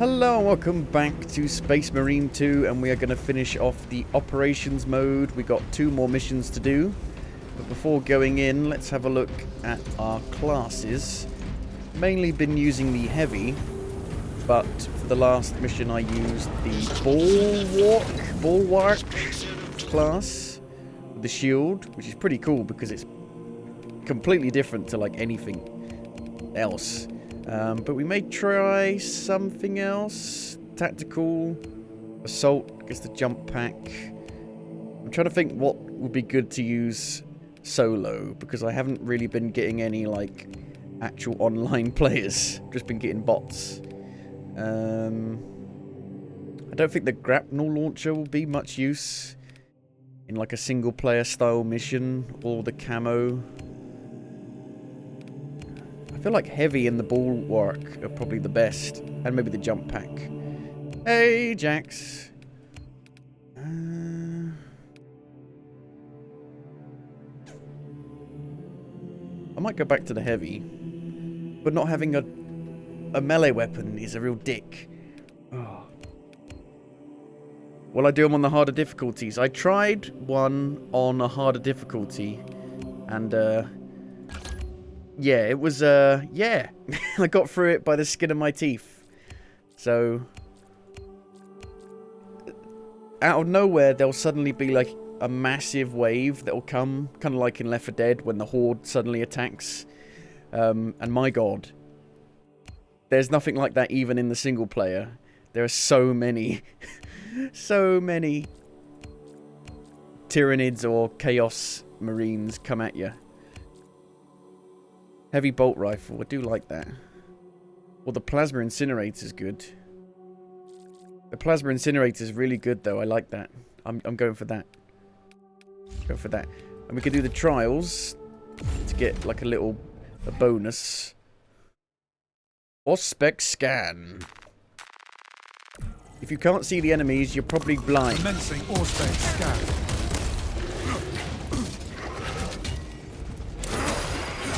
Hello and welcome back to Space Marine 2, and we are going to finish off the operations mode. We got 2 more missions to do, but before going in, let's have a look at our classes. Mainly been using the heavy, but for the last mission I used the bulwark class with the shield, which is pretty cool because it's completely different to like anything else. But we may try something else. Tactical, assault, I guess the jump pack. I'm trying to think what would be good to use solo, because I haven't really been getting any like actual online players. Just been getting bots. I don't think the grapnel launcher will be much use in like a single player style mission, or the camo. I feel like heavy and the bulwark are probably the best, and maybe the jump pack. Hey, Jax. I might go back to the heavy, but not having a melee weapon is a real dick. Oh. Well, I do them on the harder difficulties. I tried one on a harder difficulty, and yeah, it was, yeah. I got through it by the skin of my teeth. So, out of nowhere, there'll suddenly be, like, a massive wave that'll come, kind of like in Left 4 Dead, when the Horde suddenly attacks. And my god, there's nothing like that even in the single player. There are so many, so many Tyranids or Chaos Marines come at you. Heavy bolt rifle, I do like that. Well, the plasma incinerator is good. The plasma incinerator is really good, though. I like that. I'm going for that. Go for that. And we can do the trials to get like a bonus. Auspex scan. If you can't see the enemies, you're probably blind. Commencing Auspex scan.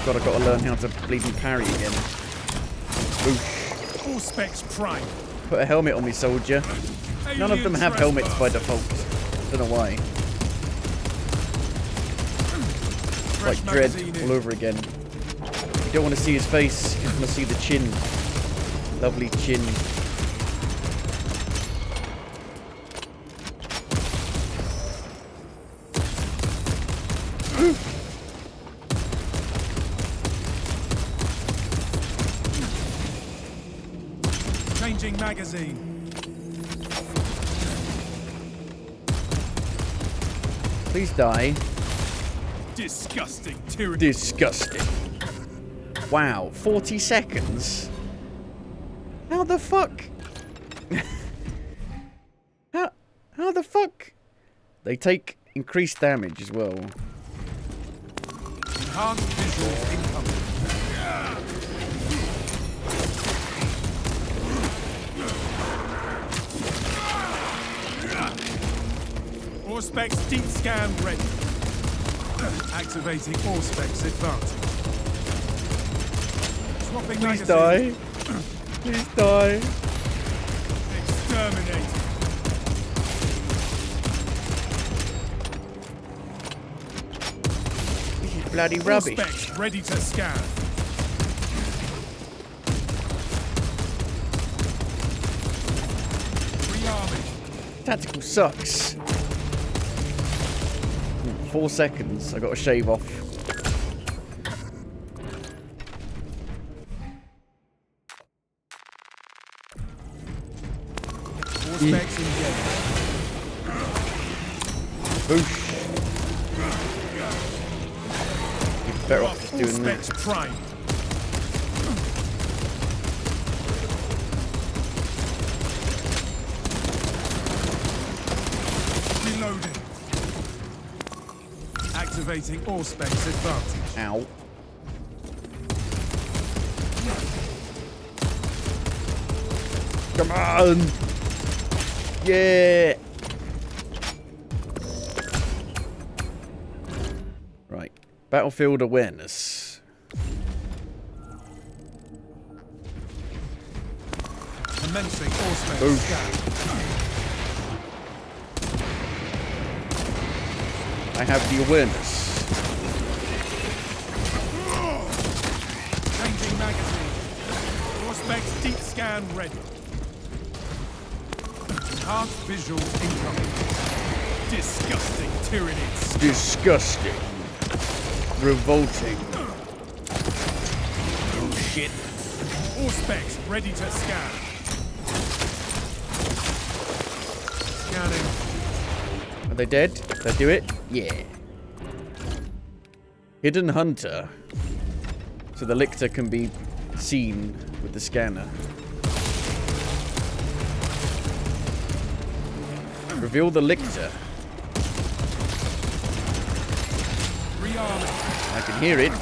God, I've got to learn how to bleeding parry again. Boosh. Auspex prime. Put a helmet on me, soldier. None of them have helmets by default. Don't know why. Like Dread all over again. You don't want to see his face. You just want to see the chin. Lovely chin. Changing magazine. Please die. Disgusting tyranny. Disgusting. Wow, 40 seconds? How the fuck? How the fuck? They take increased damage as well. Enhanced visuals incoming. Auspex deep scan ready. Activating Auspex advantage. Swapping Please magazine. die. Please die. Exterminate. This is bloody rubbish. Auspex ready to scan. Rearming. Tactical sucks. 4 seconds. I got to shave off. Auspex engaged. Boosh. You're better off just doing that. Auspex prime. Reloading. Activating Auspex advantage. Ow. Come on! Yeah! Right. Battlefield awareness. Commencing all specs Oof. scan. I have the awareness. Changing magazine. All specs deep scan ready. Enhanced visuals incoming. Disgusting tyrannies. Disgusting. Revolting. Oh shit. All specs ready to scan. Scanning. Are they dead? Did I do it? Yeah. Hidden Hunter. So the lictor can be seen with the scanner. Reveal the lictor. Rearming. I can hear it.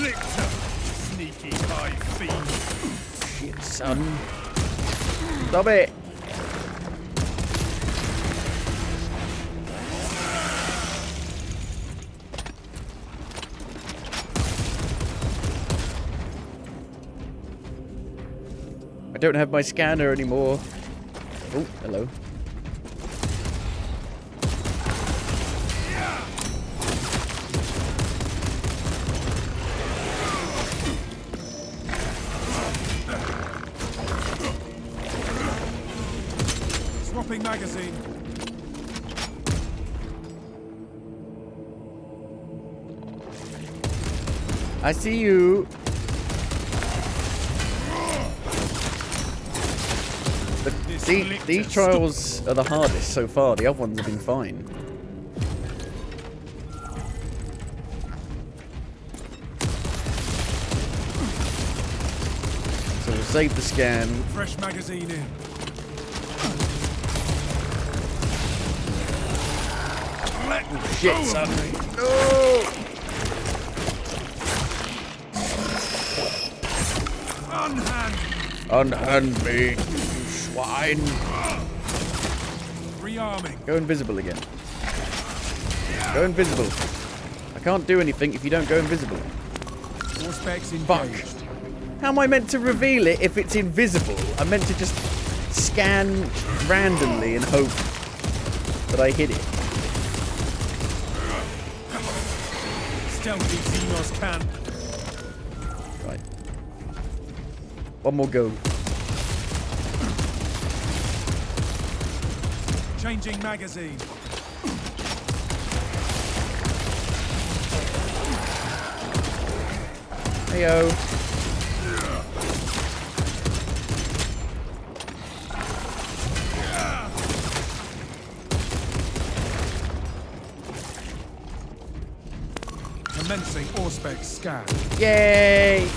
Lictor. Sneaky high fiend. Shit, son. Stop it. I don't have my scanner anymore. Oh, hello. Swapping magazine. I see you. But these trials are the hardest so far. The other ones have been fine. So we'll save the scan. Fresh magazine in. Oh, shit, son. No! Unhand. Unhand me, you swine. Rearming. Go invisible again. Go invisible. I can't do anything if you don't go invisible. All specs engaged. Fuck. How am I meant to reveal it if it's invisible? I'm meant to just scan randomly and hope that I hit it. Stealthy Xenos can. Right. One more go. Changing magazine. Heyo. Commencing Auspex scan. Yay!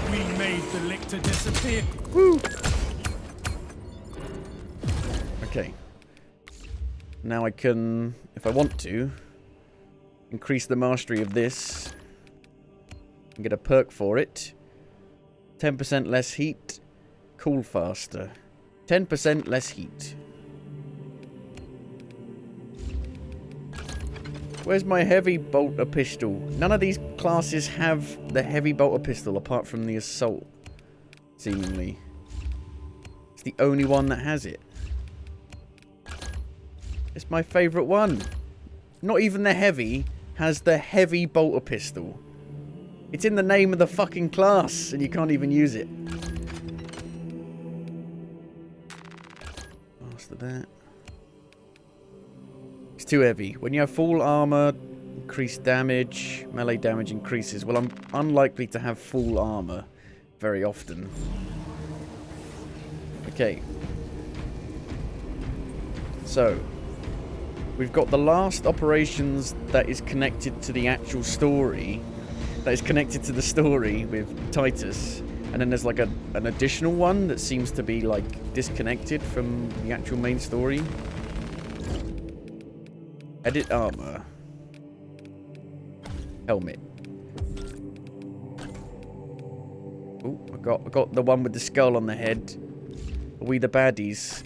We made the lictor disappear. Woo! Okay. Now I can, if I want to, increase the mastery of this and get a perk for it. 10% less heat. Cool faster. 10% less heat. Where's my heavy bolter pistol? None of these classes have the heavy bolter pistol apart from the assault, seemingly. It's the only one that has it. It's my favourite one. Not even the heavy has the heavy bolter pistol. It's in the name of the fucking class and you can't even use it. Master that. It's too heavy. When you have full armor, increased damage, melee damage increases. Well, I'm unlikely to have full armor very often. Okay. So, we've got the last operations that is connected to the actual story. That is connected to the story with Titus. And then there's like an additional one that seems to be like disconnected from the actual main story. Edit armor. Helmet. Oh, I got the one with the skull on the head. Are we the baddies?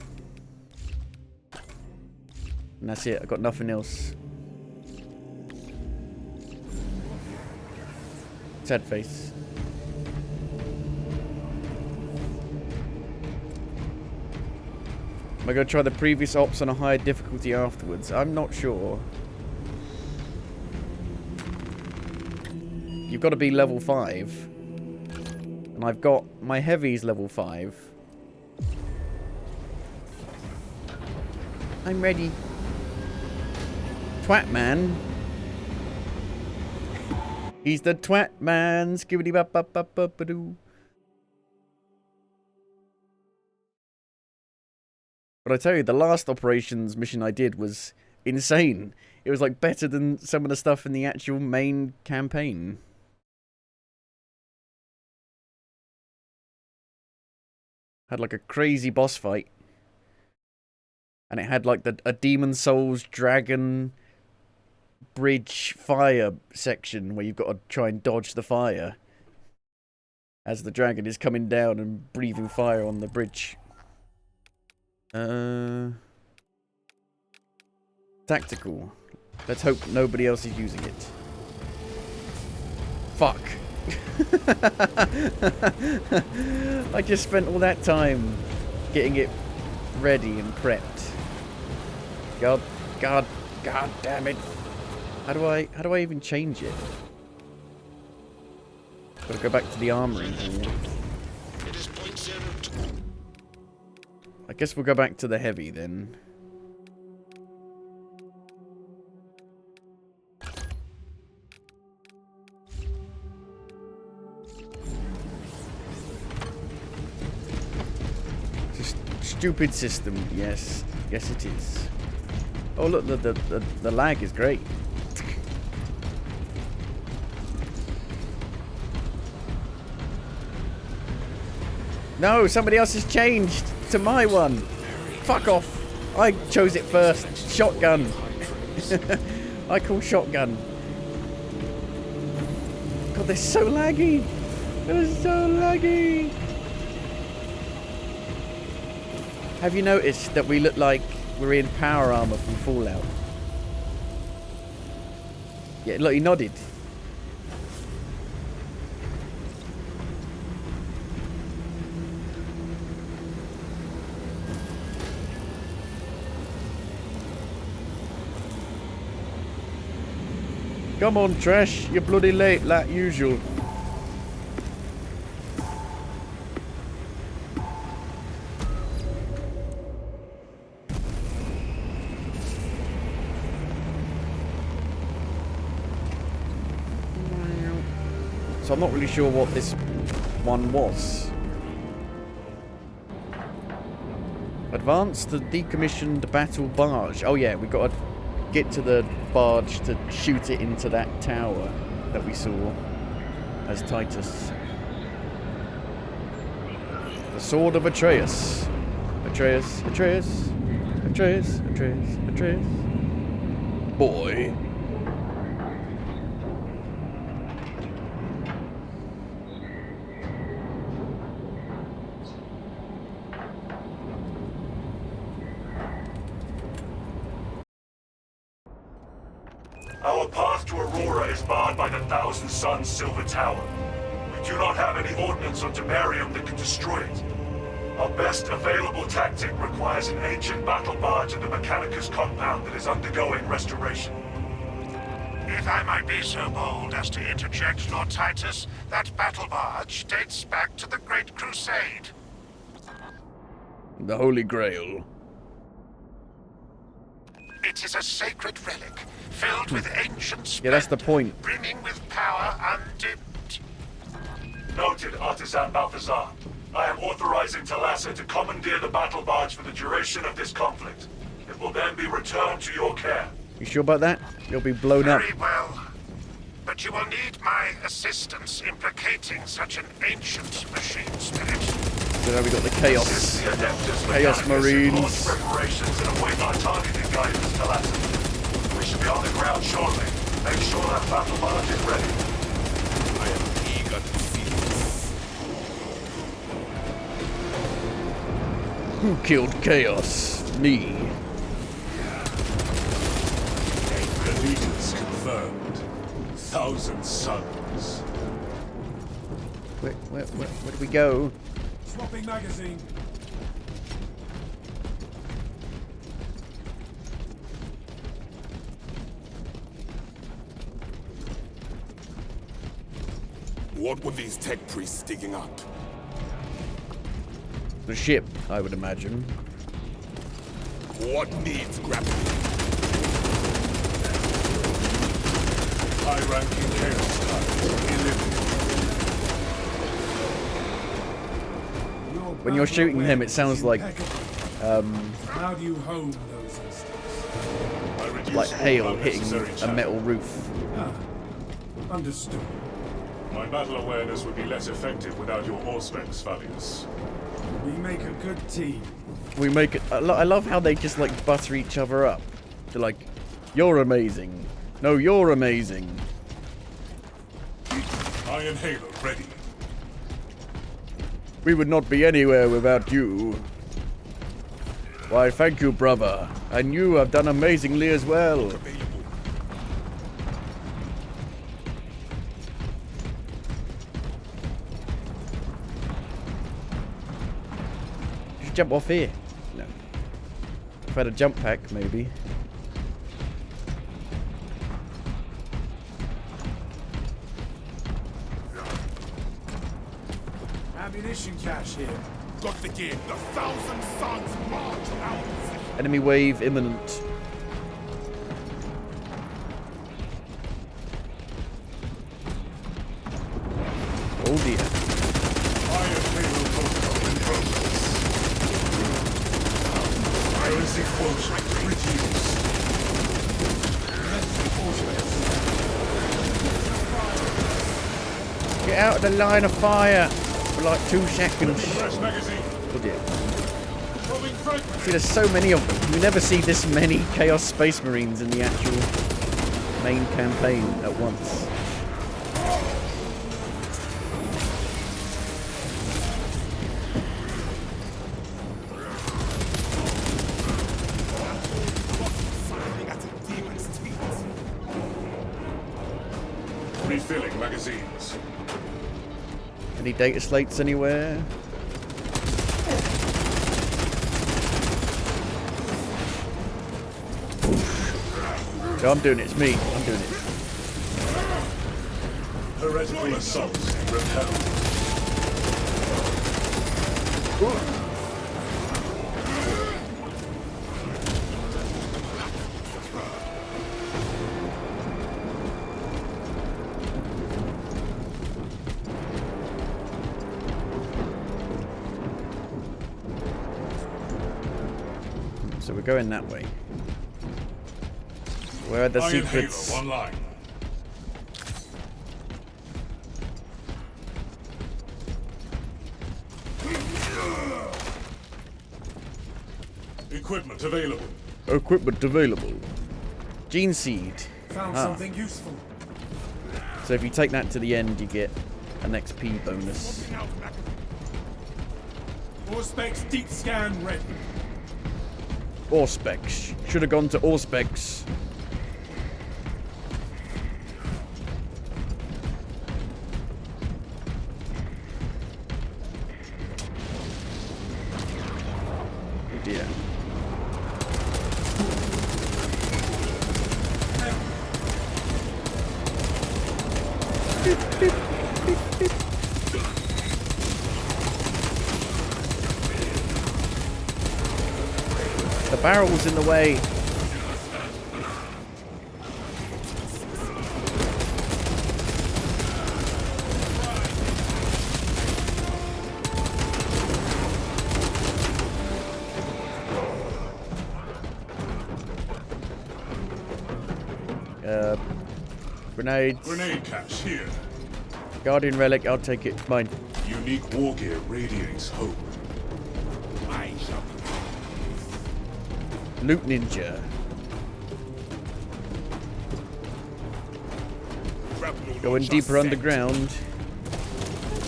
And that's it. I got nothing else. Sad face. Am I going to try the previous ops on a higher difficulty afterwards? I'm not sure. You've got to be level 5. And I've got my heavies level 5. I'm ready. Twat man. He's the twat man. Skibbity bop bop bop bop ba doo. But I tell you, the last operations mission I did was insane. It was like better than some of the stuff in the actual main campaign. Had like a crazy boss fight. And it had like a Demon Souls Dragon bridge fire section where you've got to try and dodge the fire as the dragon is coming down and breathing fire on the bridge. Tactical. Let's hope nobody else is using it. Fuck. I just spent all that time getting it ready and prepped. God damn it. How do I even change it? Gotta go back to the armory hall. I guess we'll go back to the heavy then. Just stupid system, yes. Yes it is. Oh look, the lag is great. No, somebody else has changed to my one. Fuck off. I chose it first. Shotgun. I call shotgun. God, they're so laggy. They're so laggy. Have you noticed that we look like we're in power armor from Fallout? Yeah, look, he nodded. Come on, Trash. You're bloody late, like usual. So I'm not really sure what this one was. Advance the decommissioned battle barge. Oh yeah, we've got to get to the barge to shoot it into that tower that we saw as Titus. The sword of Atreus. Atreus, Atreus, Atreus, Atreus, Atreus. Boy. Our path to Aurora is barred by the Thousand Suns Silver Tower. We do not have any ordnance on Temerium that can destroy it. Our best available tactic requires an ancient battle barge in the Mechanicus compound that is undergoing restoration. If I might be so bold as to interject, Lord Titus, that battle barge dates back to the Great Crusade. The Holy Grail. It is a sacred relic, filled with ancient splendor, Yeah, that's the point. brimming with power undimmed. Noted, Artisan Balthazar. I am authorizing Talassa to commandeer the battle barge for the duration of this conflict. It will then be returned to your care. You sure about that? You'll be blown up. Very well. But you will need my assistance implicating such an ancient machine spirit. So now we got the Chaos. The Adeptus Chaos Mechanicus Marines. launch preparations and await our targeted guidance, Talassa. We should be on the ground shortly. Make sure that battle barge is ready. I am eager to see this. Who killed Chaos? Me. Allegiance confirmed. Thousand Suns. Where do we go? Swapping magazine. What were these tech priests digging up? The ship, I would imagine. What needs grappling? High-ranking chaos type. When you're shooting him, it sounds like How do you hone those instincts? like hail hitting a metal roof. Understood. My battle awareness would be less effective without your auspex, Fabius. We make a good team. We make it. I love how they just like butter each other up. They're like, "You're amazing. No, you're amazing." Iron Halo ready. We would not be anywhere without you. Why, thank you, brother. And you have done amazingly as well. Just jump off here. No. If I had a jump pack, maybe. Ammunition cache here. Got the gear. The Thousand Suns march out. Enemy wave imminent. Oh dear. Iron Halo protocol in progress. Heresy quotient reduced. Get out of the line of fire for like 2 seconds. Fresh magazine. Oh dear. Throwing fragment. See, there's so many of them. You never see this many Chaos Space Marines in the actual main campaign at once. Refilling magazines. Any data slates anywhere? No, I'm doing it. It's me. I'm doing it. Heretical assault repelled. So we're going that way. Where are the Iron secrets? Halo online. Equipment available. Equipment available. Gene seed. Found something useful. So if you take that to the end, you get an XP bonus. Auspex deep scan ready. Auspex. Should have gone to Auspex. Oh dear. The barrel's in the way. Grenades. Grenade cache here. Guardian relic, I'll take it. Mine. Unique war gear radiates hope. Loot ninja. Going deeper underground.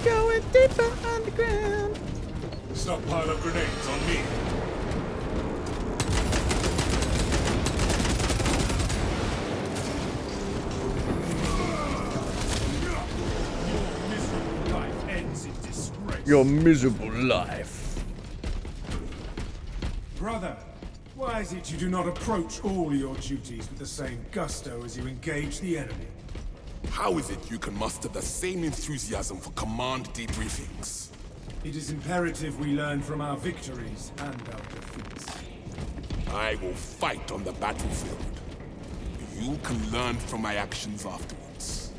Going deeper underground. Stockpile of grenades on me. Life ends in disgrace. Your miserable life. Brother, why is it you do not approach all your duties with the same gusto as you engage the enemy? How is it you can muster the same enthusiasm for command debriefings? It is imperative we learn from our victories and our defeats. I will fight on the battlefield. You can learn from my actions afterwards.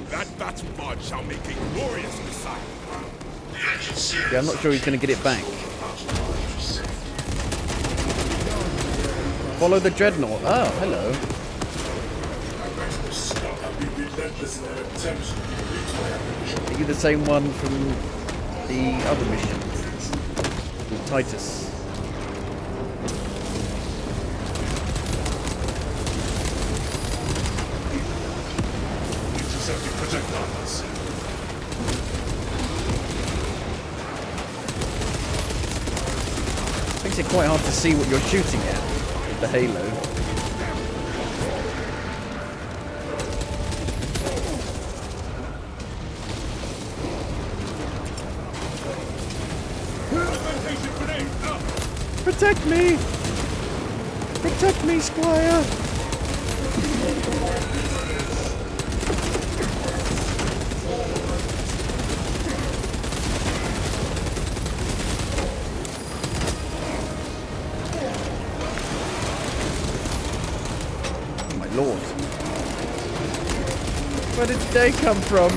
That battle barge shall make a glorious missile. Yeah, I'm not sure he's going to get it back. Follow the dreadnought. Oh, hello. Are you the same one from the other mission? With Titus. Intercepting projectiles. Makes it quite hard to see what you're shooting at with the halo. Protect me! Protect me, Squire! Oh my lord. Where did they come from?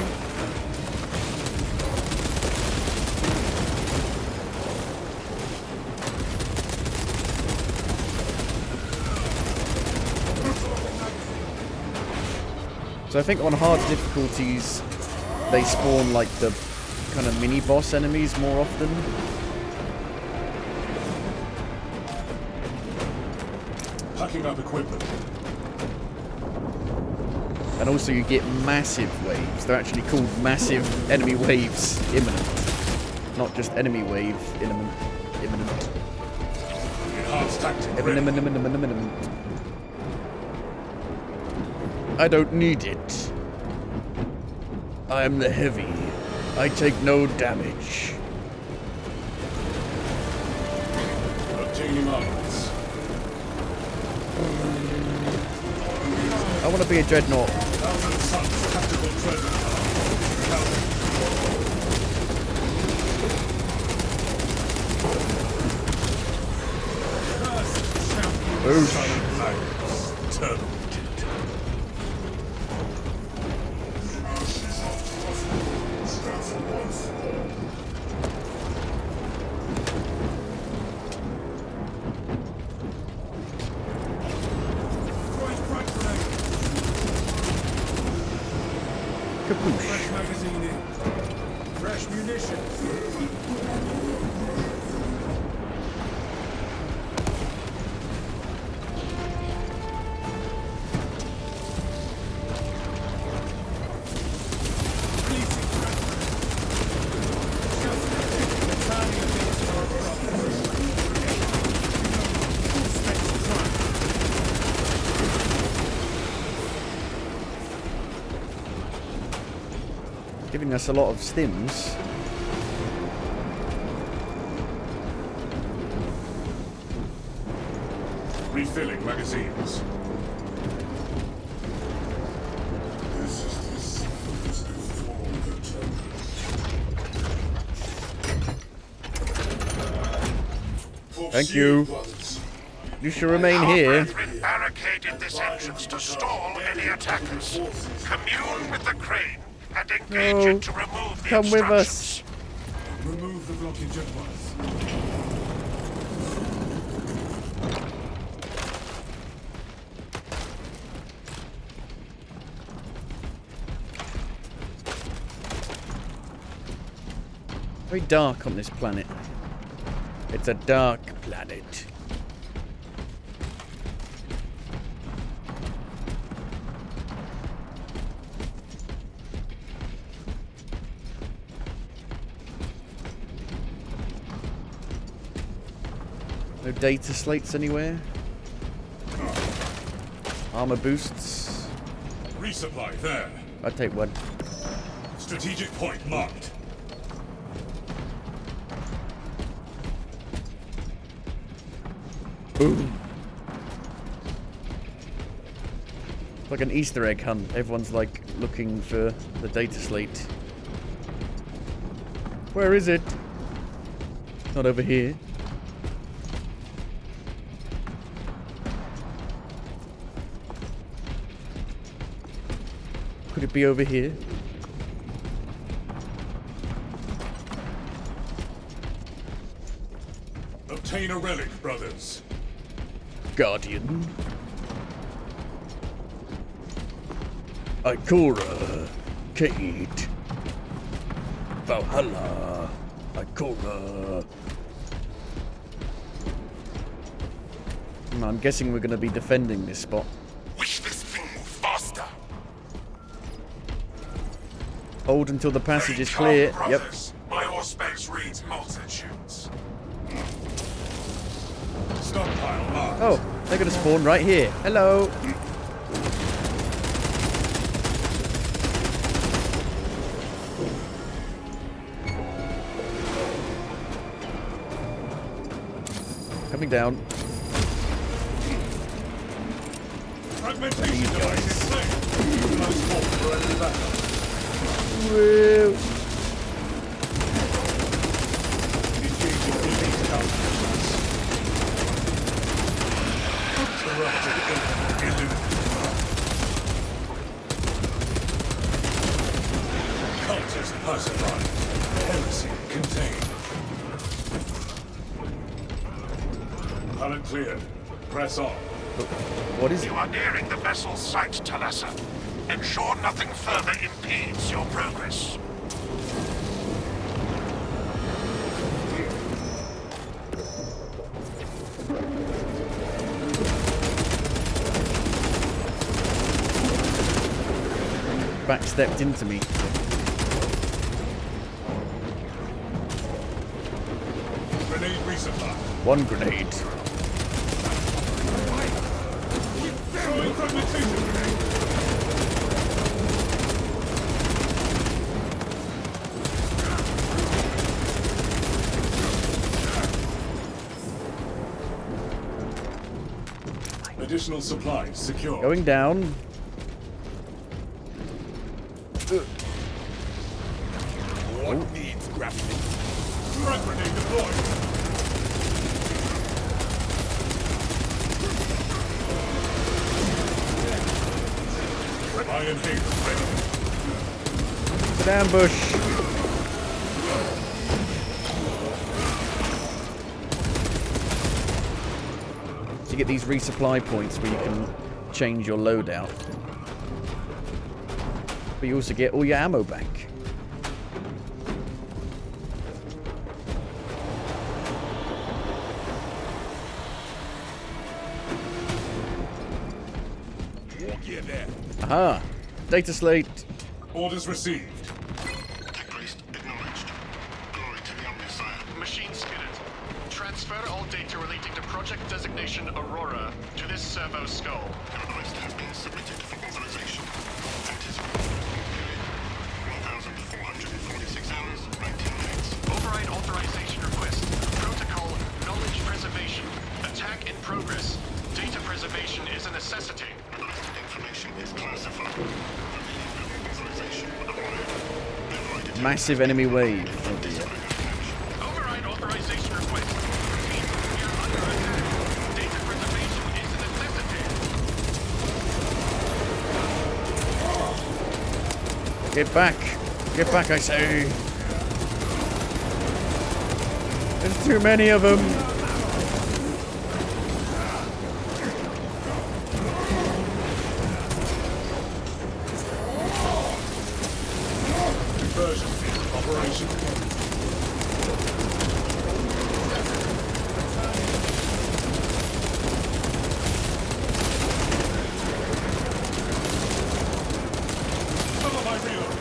So I think on hard difficulties, they spawn like the kind of mini-boss enemies more often. Packing up equipment. And also you get massive waves. They're actually called massive enemy waves imminent. Not just enemy wave imminent. Enhanced tactic ready. Imminent. I don't need it. I am the heavy. I take no damage. Obtaining arms. I want to be a dreadnought. Thousand Suns tactical dreadnought. Oof. Silent Lions. Terminated. Kapoosh. Fresh magazine in. Fresh munitions. Giving us a lot of stims. Refilling magazines. Thank you. You should remain Our here. brethren barricaded this entrance to stall any attackers. Commune with the crane and engage No. it to remove the Come with obstructions. us. Remove the blockage at once. Very dark on this planet. It's a dark planet. No data slates anywhere. Armor boosts. Resupply there. I'd take one. Strategic point marked. Boom. Like an Easter egg hunt. Everyone's like looking for the data slate. Where is it? Not over here. Could it be over here? Obtain a relic, brothers. Guardian. Ikora. Kate. Valhalla. Ikora. I'm guessing we're going to be defending this spot. Wish this thing moved faster. Hold until the passage is Hey, clear. come, Yep. brothers. My auspex reads multitudes. Stockpile marked. Oh, they're going to spawn right here. Hello. Coming down. Fragmentation device in place. Most hope for enemy battle. Woo. Engaging elite countermeasures. Interrupted illumination. Cultist pacified. Heresy contained. Pallet cleared. Press on. What is it? You are nearing the vessel's site, Talassa. Ensure nothing further impedes your progress. Backstepped into me. Grenade resupply. One grenade. Throwing fragmentation grenade. Additional supplies secure. Going down. What needs grappling? Frag grenade deployed. Iron Hater ready. It's an ambush. So you get these resupply points where you can change your loadout. But you also get all your ammo back. Gear there. Aha! Data slate. Orders received. Tech priest acknowledged. Glory to the Omnisire. Machine skidded. Transfer all data relating to project designation Aurora to this servo skull. The request has been submitted for authorization. Anticipated period 1,446 hours, 19 minutes. Override authorization request. Protocol knowledge preservation. Attack in progress. Data preservation is a necessity. Requested information is classified. Authorization required. Override Massive enemy wave. Oh dear. Override authorization request. Repeat, we are under attack. Data preservation is a necessity. Get back. Get back, I say. There's too many of them. Conversion. Operation. Cover my reload.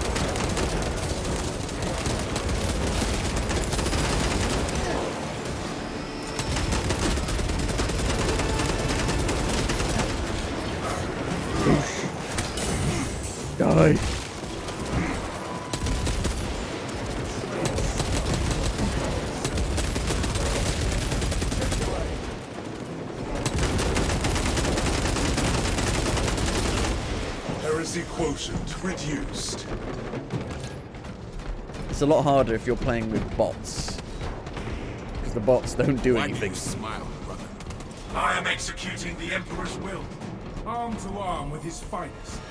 Die. Efficiency quotient reduced. It's a lot harder if you're playing with bots. Because the bots don't do Why do anything. you smile, brother? I am executing the Emperor's will. Arm to arm with his finest,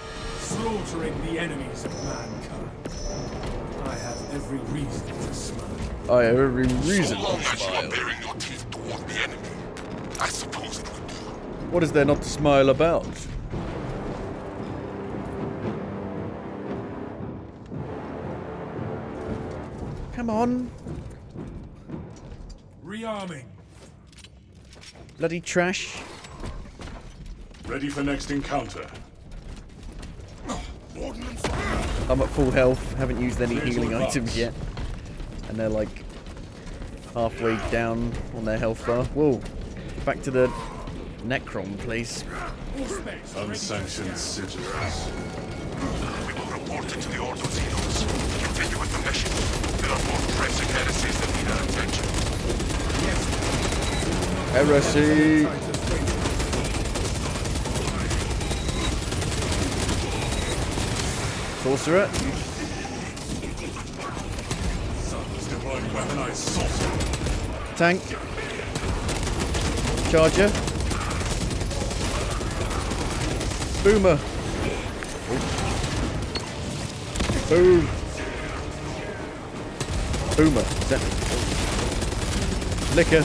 slaughtering the enemies of mankind. I have every reason to smile. I have every reason So long to as you are smile. baring your teeth toward the enemy, I suppose it would do. What is there not to smile about? Come on. Rearming. Bloody trash. Ready for next encounter. Ordnance. I'm at full health. Haven't used any Clear to healing advance. items yet. And they're like halfway down on their health bar. Whoa. Back to the Necron place. Unsanctioned sigils. We will report it to the Ordo Xenos. Continue with the mission. There are more pressing heresies that need our attention. Heresy. Sorcerer. Sons deploying weaponized sorcery. Tank. Charger. Boomer. Boom. Boomer. Is that... Liquor.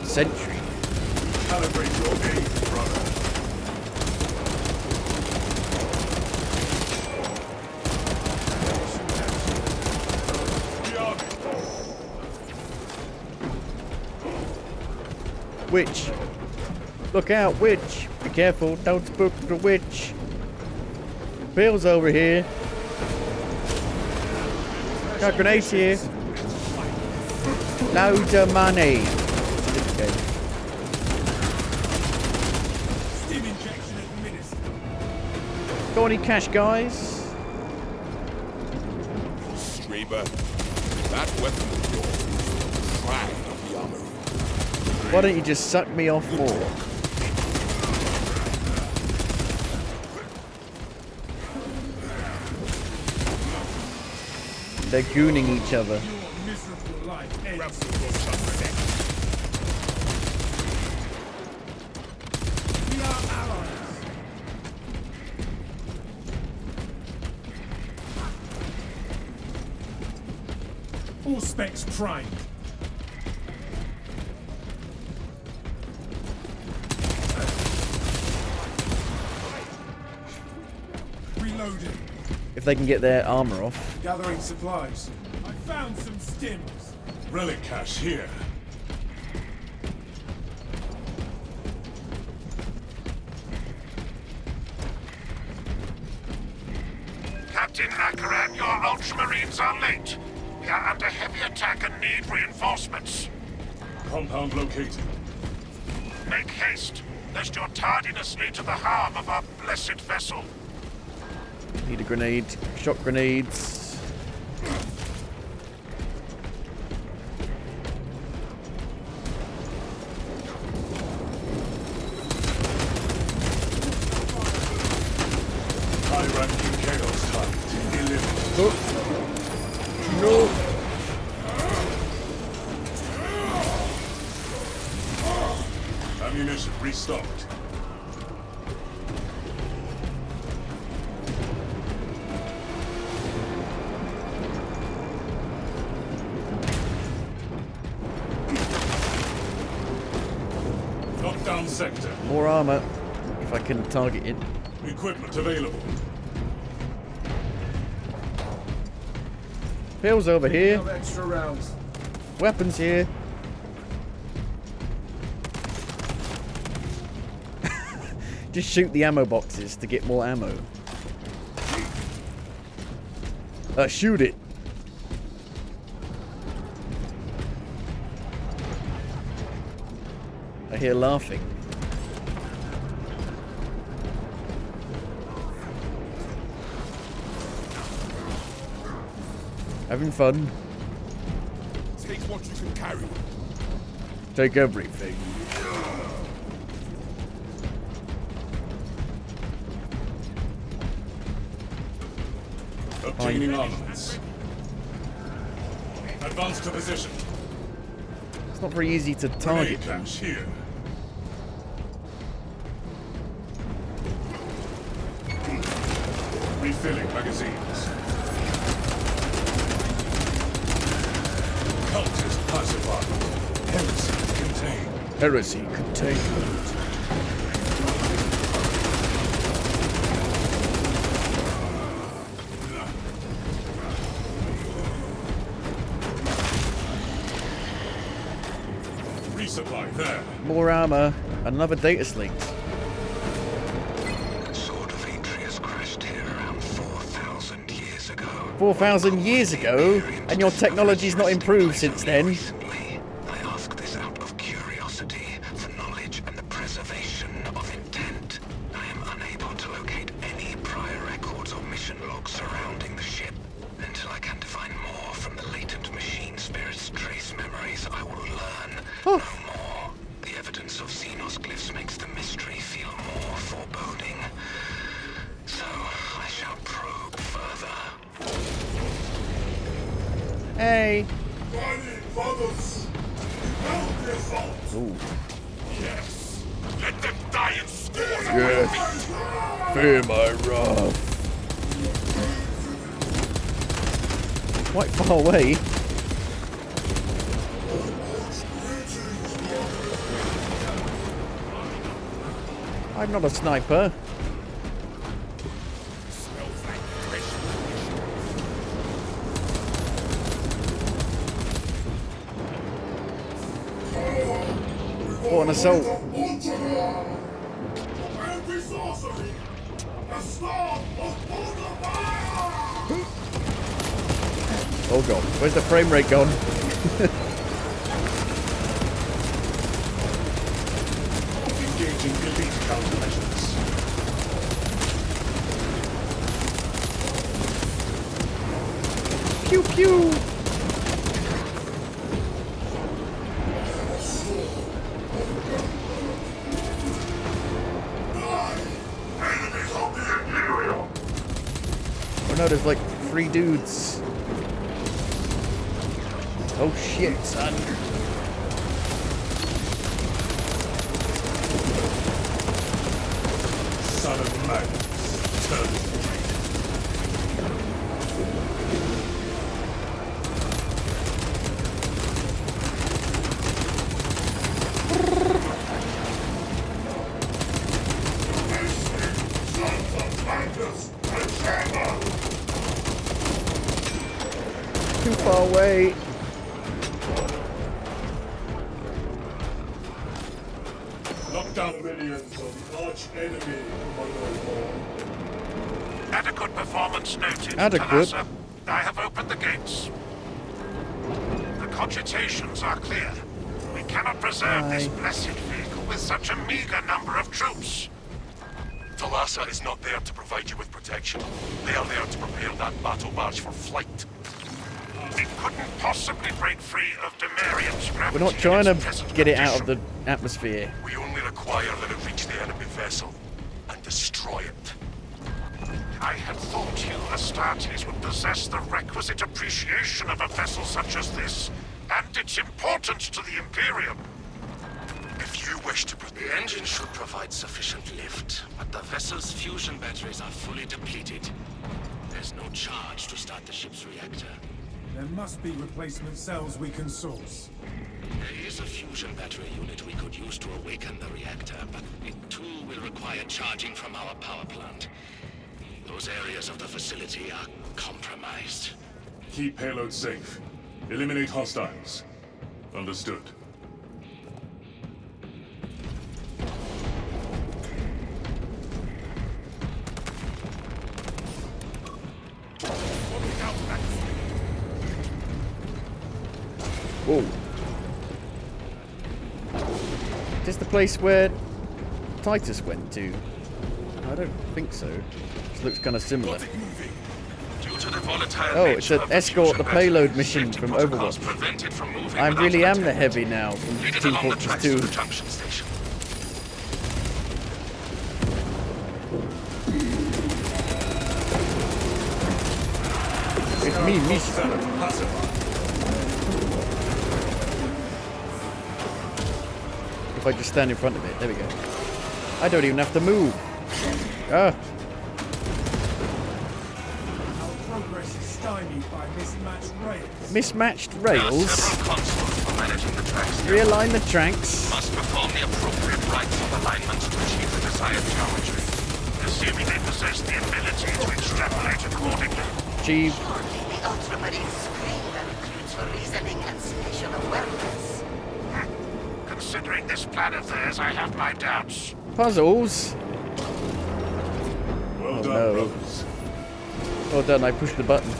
Sentry. Calibrate your aim, brother. Witch. Look out, witch. Be careful, don't spook the witch. Bill's over here. Got grenades here. Loads of money. Okay. Stim injection administered. Got any cash, guys? Straber, that weapon of yours is the pride of the armory. Why don't you just suck me off more? They're gooning each other. Your miserable life ends. We are allies. All specs primed. Reloading. If they can get their armor off. Gathering supplies. I found some stims. Relic cache here. Captain Akaran, your Ultramarines are late. We are under heavy attack and need reinforcements. Compound located. Make haste, lest your tardiness lead to the harm of our blessed vessel. Need a grenade. Shock grenades. High-ranking chaos target eliminated. No. Ammunition restocked. Lockdown sector. More armor. If I can target it. Equipment available. Pills over here. Extra rounds. Weapons here. Just shoot the ammo boxes to get more ammo. Shoot it. I hear laughing. Having fun. Take what you can carry. Take everything. Obtaining armaments. Advance to position. It's not very easy to target them. Cache here. Refilling magazines. Cultist pacified. Heresy contained. Heresy contained. Resupply there. More armor. Another data slate. Sword of Atreus crashed here around 4,000 years ago. 4,000 years ago, and your technology's not improved since then. Recently, I ask this out of curiosity for knowledge and the preservation of intent. I am unable to locate any prior records or mission logs surrounding the ship. Until I can define more from the latent machine spirit's trace memories, I will learn no more. The evidence of Xenos glyphs makes the mystery feel more foreboding. So, I shall probe further. Hey. Ooh. Yes. Let them die in scores. Yes. Fear my wrath. Quite far away. I'm not a sniper. What an assault. Oh god, where's the frame rate gone? Engaging elite countermeasures. Pew pew! Oh no, there's like 3 dudes. Oh shit, son. Son of Magnus. Turn. Too far away. Knock down millions of the arch enemy. Adequate performance noted. Adequate? Talassa. I have opened the gates. The cogitations are clear. We cannot preserve this blessed vehicle with such a meager number of troops. Talassa is not there to provide you with protection. They are there to prepare that battle barge for flight. It couldn't possibly break free of Demarium's gravity. We're not trying in its to present get it out of condition. the atmosphere. We only require that it reach the enemy vessel and destroy it. I had thought you Astartes would possess the requisite appreciation of a vessel such as this, and its importance to the Imperium. If you wish to The engine should provide sufficient lift, but the vessel's fusion batteries are fully depleted. There's no charge to start the ship's reactor. There must be replacement cells we can source. There is a fusion battery unit we could use to awaken the reactor, but it too will require charging from our power plant. Those areas of the facility are compromised. Keep payload safe. Eliminate hostiles. Understood. Whoa. Is this the place where Titus went to? I don't think so. This looks kind of similar. Due to the volatile Oh, it's nature an of the escort the fusion payload battery, mission safety from protocols Overwatch. prevent it from moving I without really am the attack. heavy now from Lead it Team along the Fortress tracks 2. to the junction station. It's me, Misha. If I just stand in front of it, there we go. I don't even have to move. Ah, Our progress is stymied by mismatched rails. mismatched There are rails. several consoles for managing the tracks. Realign the tracks. Must perform the appropriate rites of alignment to achieve the desired geometry. Assuming they possess the ability to extrapolate accordingly. Achieve. Surely the ultramarine screen that includes for reasoning and spatial awareness. Considering this plan of theirs, I have my doubts. Puzzles. Well done, no. brothers. Well done, I pushed the button.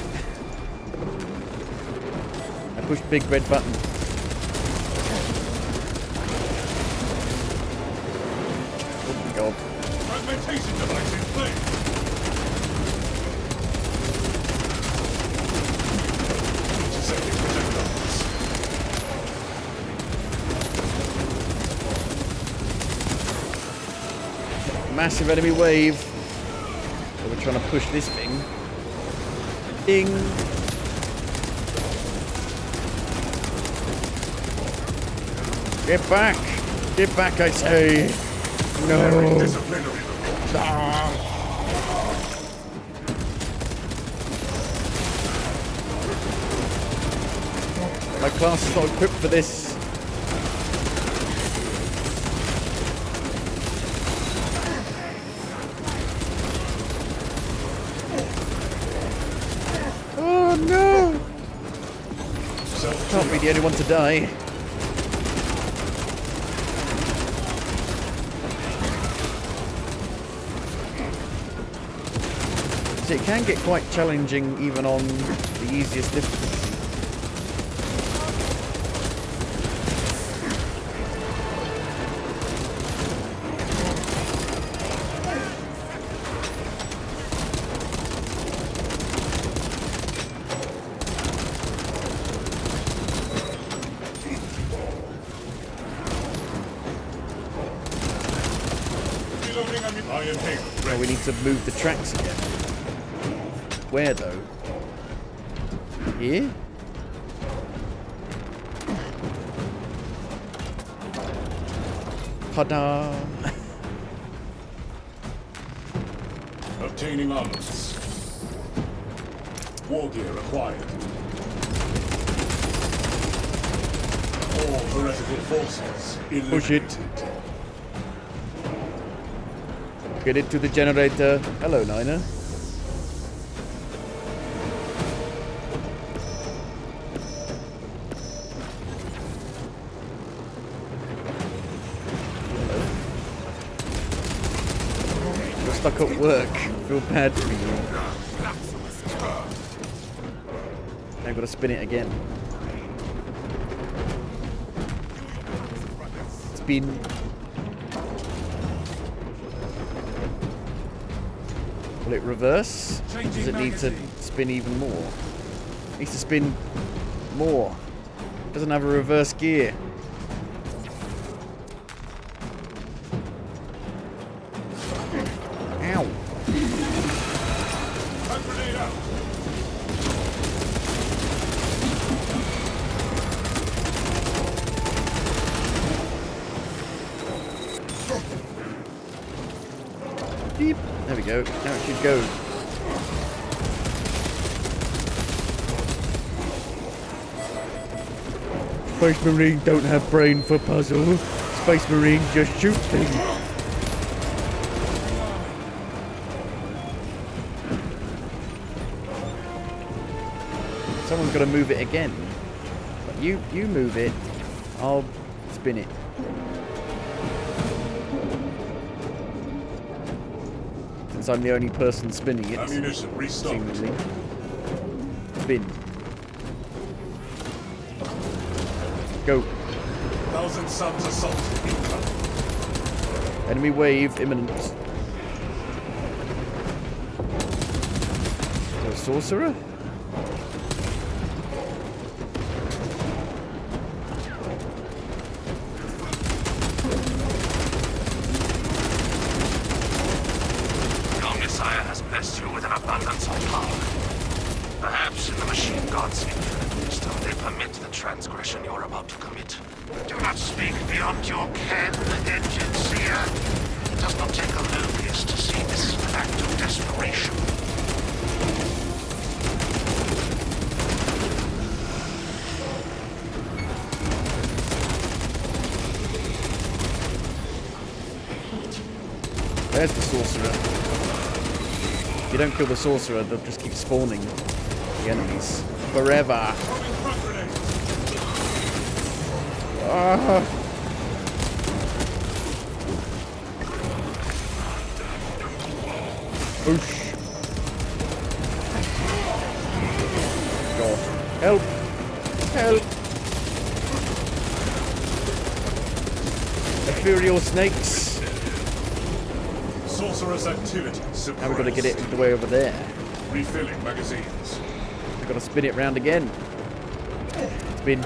I pushed big red button. Oh my god. Fragmentation device in place. Intercepting projectiles. Massive enemy wave. So we're trying to push this thing. Ding. Get back. Get back, I say. No. Disciplinary. My class is not equipped for this. Oh no! Can't be the only one to die. So it can get quite challenging even on the easiest difficulty. Oh, we need to move the tracks again. Where though? Here? Ta-da! Obtaining armaments. War gear acquired. All heretical forces eliminated. Push it. Get it to the generator. Hello, Niner. You're stuck at work. Feel bad for you. I've got to spin it again. Spin. Will it reverse? Does it need to spin even more? It needs to spin more. It doesn't have a reverse gear. Ow. Beep. There we go. Now it should go. Space Marine don't have brain for puzzle. Space Marine just shoot things. Someone's got to move it again. But you move it. I'll spin it. Since I'm the only person spinning it. Ammunition restocked. Seemingly. Spin. Go. 1,000 Suns assault incoming. Enemy wave imminent. So sorcerer? Your Messiah has blessed you with an abundance of power. Perhaps in the machine god's infinite wisdom, they permit the transgression you're about to commit. Do not speak beyond your ken, engine seer. It does not take a Lucius to see this is an act of desperation. There's the sorcerer. If you don't kill the sorcerer, they'll just keep spawning the enemies forever. Ah. Oosh. God. Help! Help! Ethereal snakes. Sorcerer's activity suppressed. Now we've got to get it the way over there. Refilling magazines. We've got to spin it round again. Spin.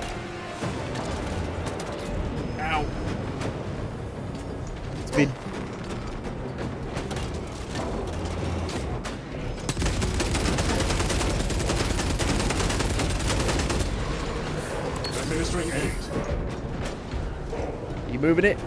Ow. Spin. Administering aid. You moving it?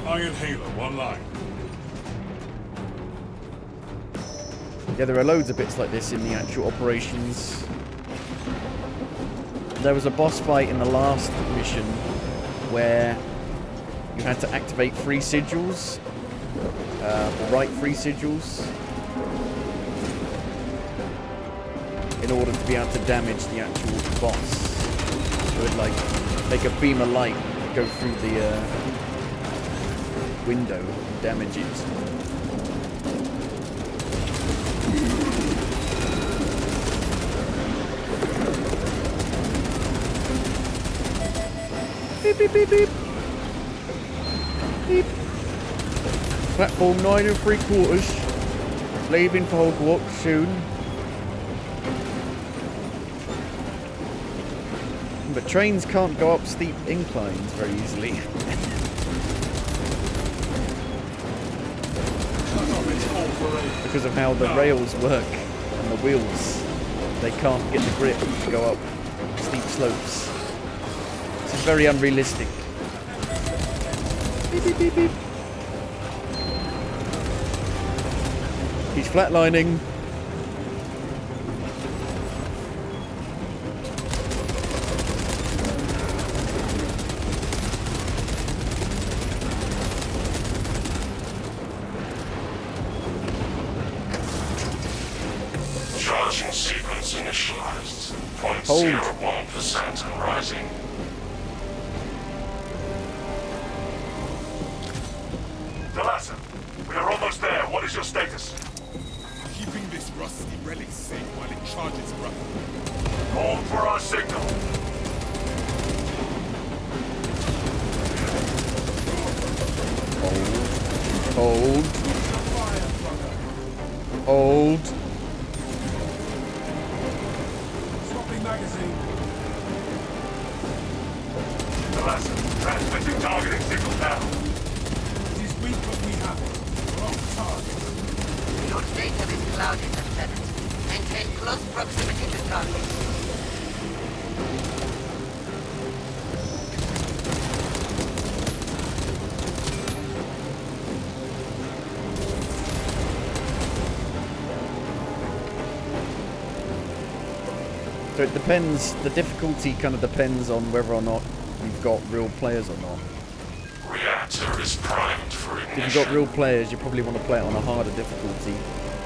Iron Halo, one line. Yeah, there are loads of bits like this in the actual operations. There was a boss fight in the last mission where you had to activate 3 sigils, the right 3 sigils, in order to be able to damage the actual boss. So it would like make a beam of light go through the window and damage it. Beep, beep, beep, beep. Beep. Platform 9 3/4. Leaving for Hogwarts soon. But trains can't go up steep inclines very easily. Because of how the rails work and the wheels. They can't get the grip to go up steep slopes. This is very unrealistic. Beep, beep, beep, beep. He's flatlining. Charging sequence initialized. Hold. 0.01% and rising. Delassa, we are almost there. What is your status? Keeping this rusty relic safe while it charges, brother. Hold for our signal. Hold. Hold. Swapping magazine. Delassa, transmitting targeting signal now. It is weak, but we have it. Wrong target. Your data is clouded, Lieutenant. Maintain close proximity to target. So it depends, the difficulty kind of depends on whether or not you've got real players or not. Reactor is primed for ignition. If you've got real players, you probably want to play it on a harder difficulty.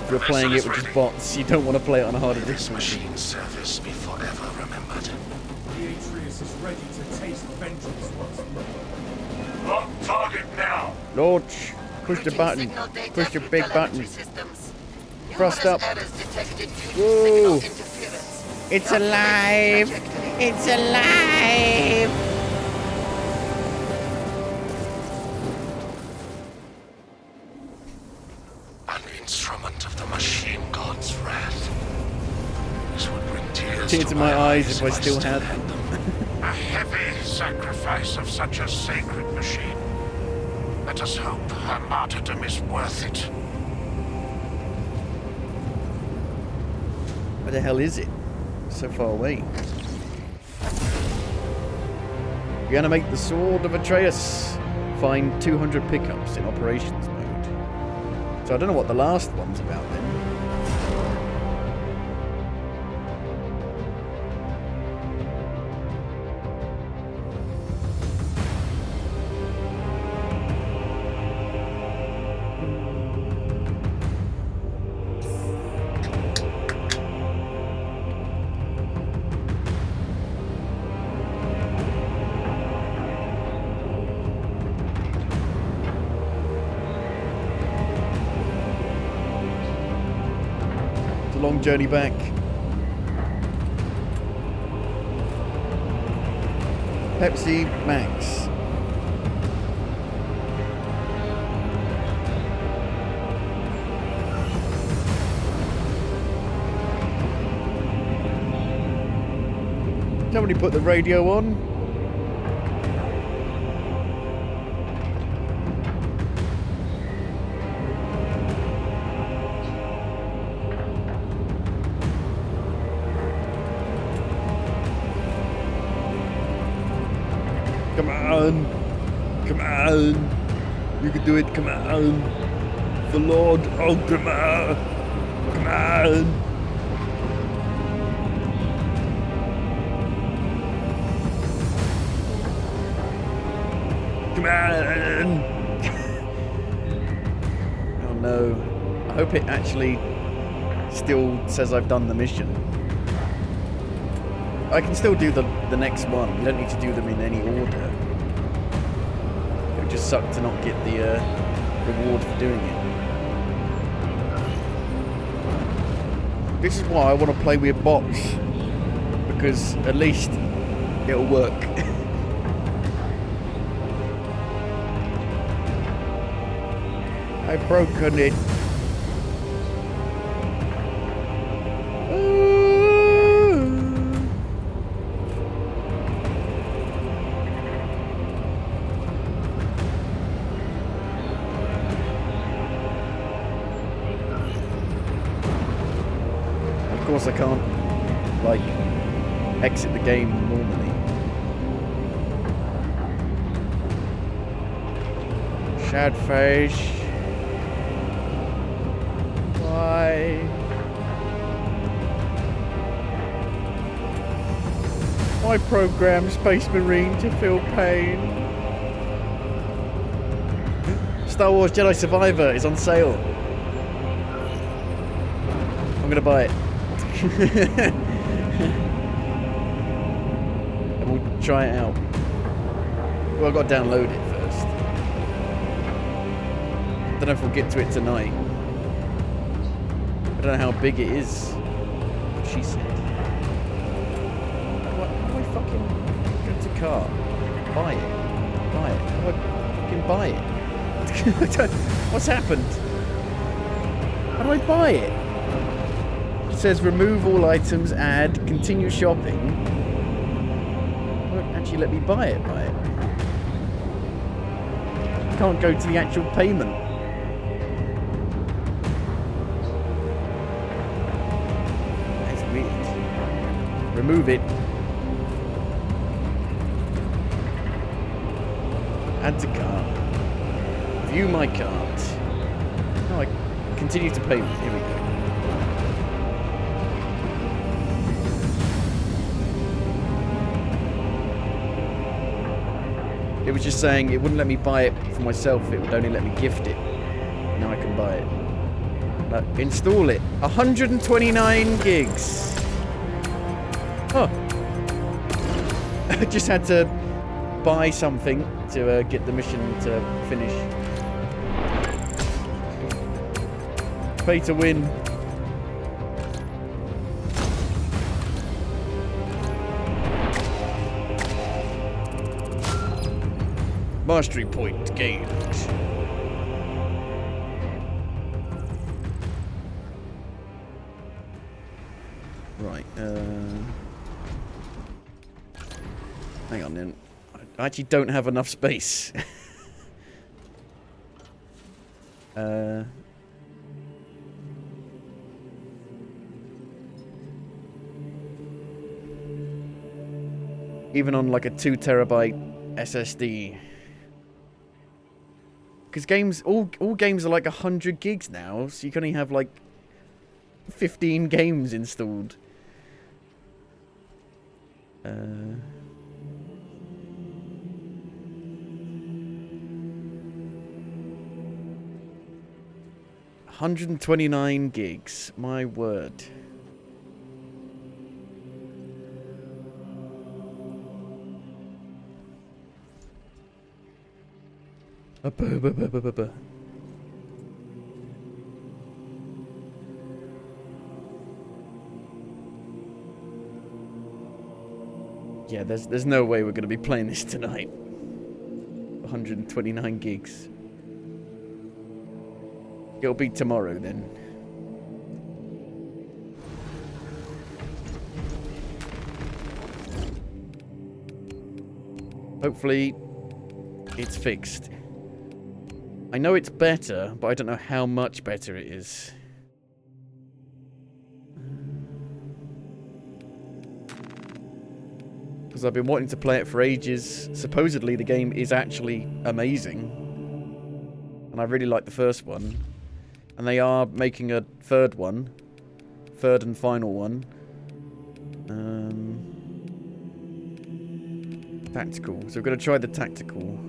If you're playing it with just bots, you don't want to play it on a harder This difficulty. machine service be forever remembered. The Atreus is ready to taste vengeance once more. Lock target now. Launch! Push the button. Push your big button. Thrust up. Whoa! It's alive! It's alive! An instrument of the machine god's wrath. This would bring tears Tears to to my eyes if I still still had them. A heavy sacrifice of such a sacred machine. Let us hope her martyrdom is worth it. Where the hell is it? So far away. Reanimate the Sword of Atreus. Find 200 pickups in operations mode. So I don't know what the last one's about then. Long journey back. Pepsi Max. Somebody put the radio on. Come on. Come on. You can do it. Come on. The Lord. Oh, come on. Come on. Come on. Oh, no. I hope it actually still says I've done the mission. I can still do the next one. You don't need to do them in any order. It would just suck to not get the reward for doing it. This is why I want to play with bots. Because at least it'll work. I've broken it. Of course I can't, like, exit the game normally. Shadfish. Why? Why program Space Marine to feel pain? Star Wars Jedi Survivor is on sale. I'm gonna buy it. And we'll try it out. Well, I've got to download it first. I don't know if we'll get to it tonight. I don't know how big it is. She said. How do I fucking go to car? Buy it. Buy it. How do I fucking buy it? What's happened? How do I buy it? It says remove all items, add, continue shopping. It won't actually let me buy it. Can't go to the actual payment. That's weird. Remove it. Add to cart. View my cart. No, I continue to payment. Here we go. It was just saying it wouldn't let me buy it for myself, it would only let me gift it. Now I can buy it. No, install it. 129 gigs. Oh. I just had to buy something to get the mission to finish. Pay to win. Mastery point gained. Right, hang on then. I actually don't have enough space. Even on like a 2 terabyte SSD. Because games, all games are like 100 gigs now, so you can only have like 15 games installed. 129 gigs, my word. Yeah, there's no way we're going to be playing this tonight. 129 gigs. It'll be tomorrow then. Hopefully it's fixed. I know it's better, but I don't know how much better it is. Because I've been wanting to play it for ages. Supposedly the game is actually amazing. And I really like the first one. And they are making a third one. Third and final one. Tactical. So we're going to try the tactical.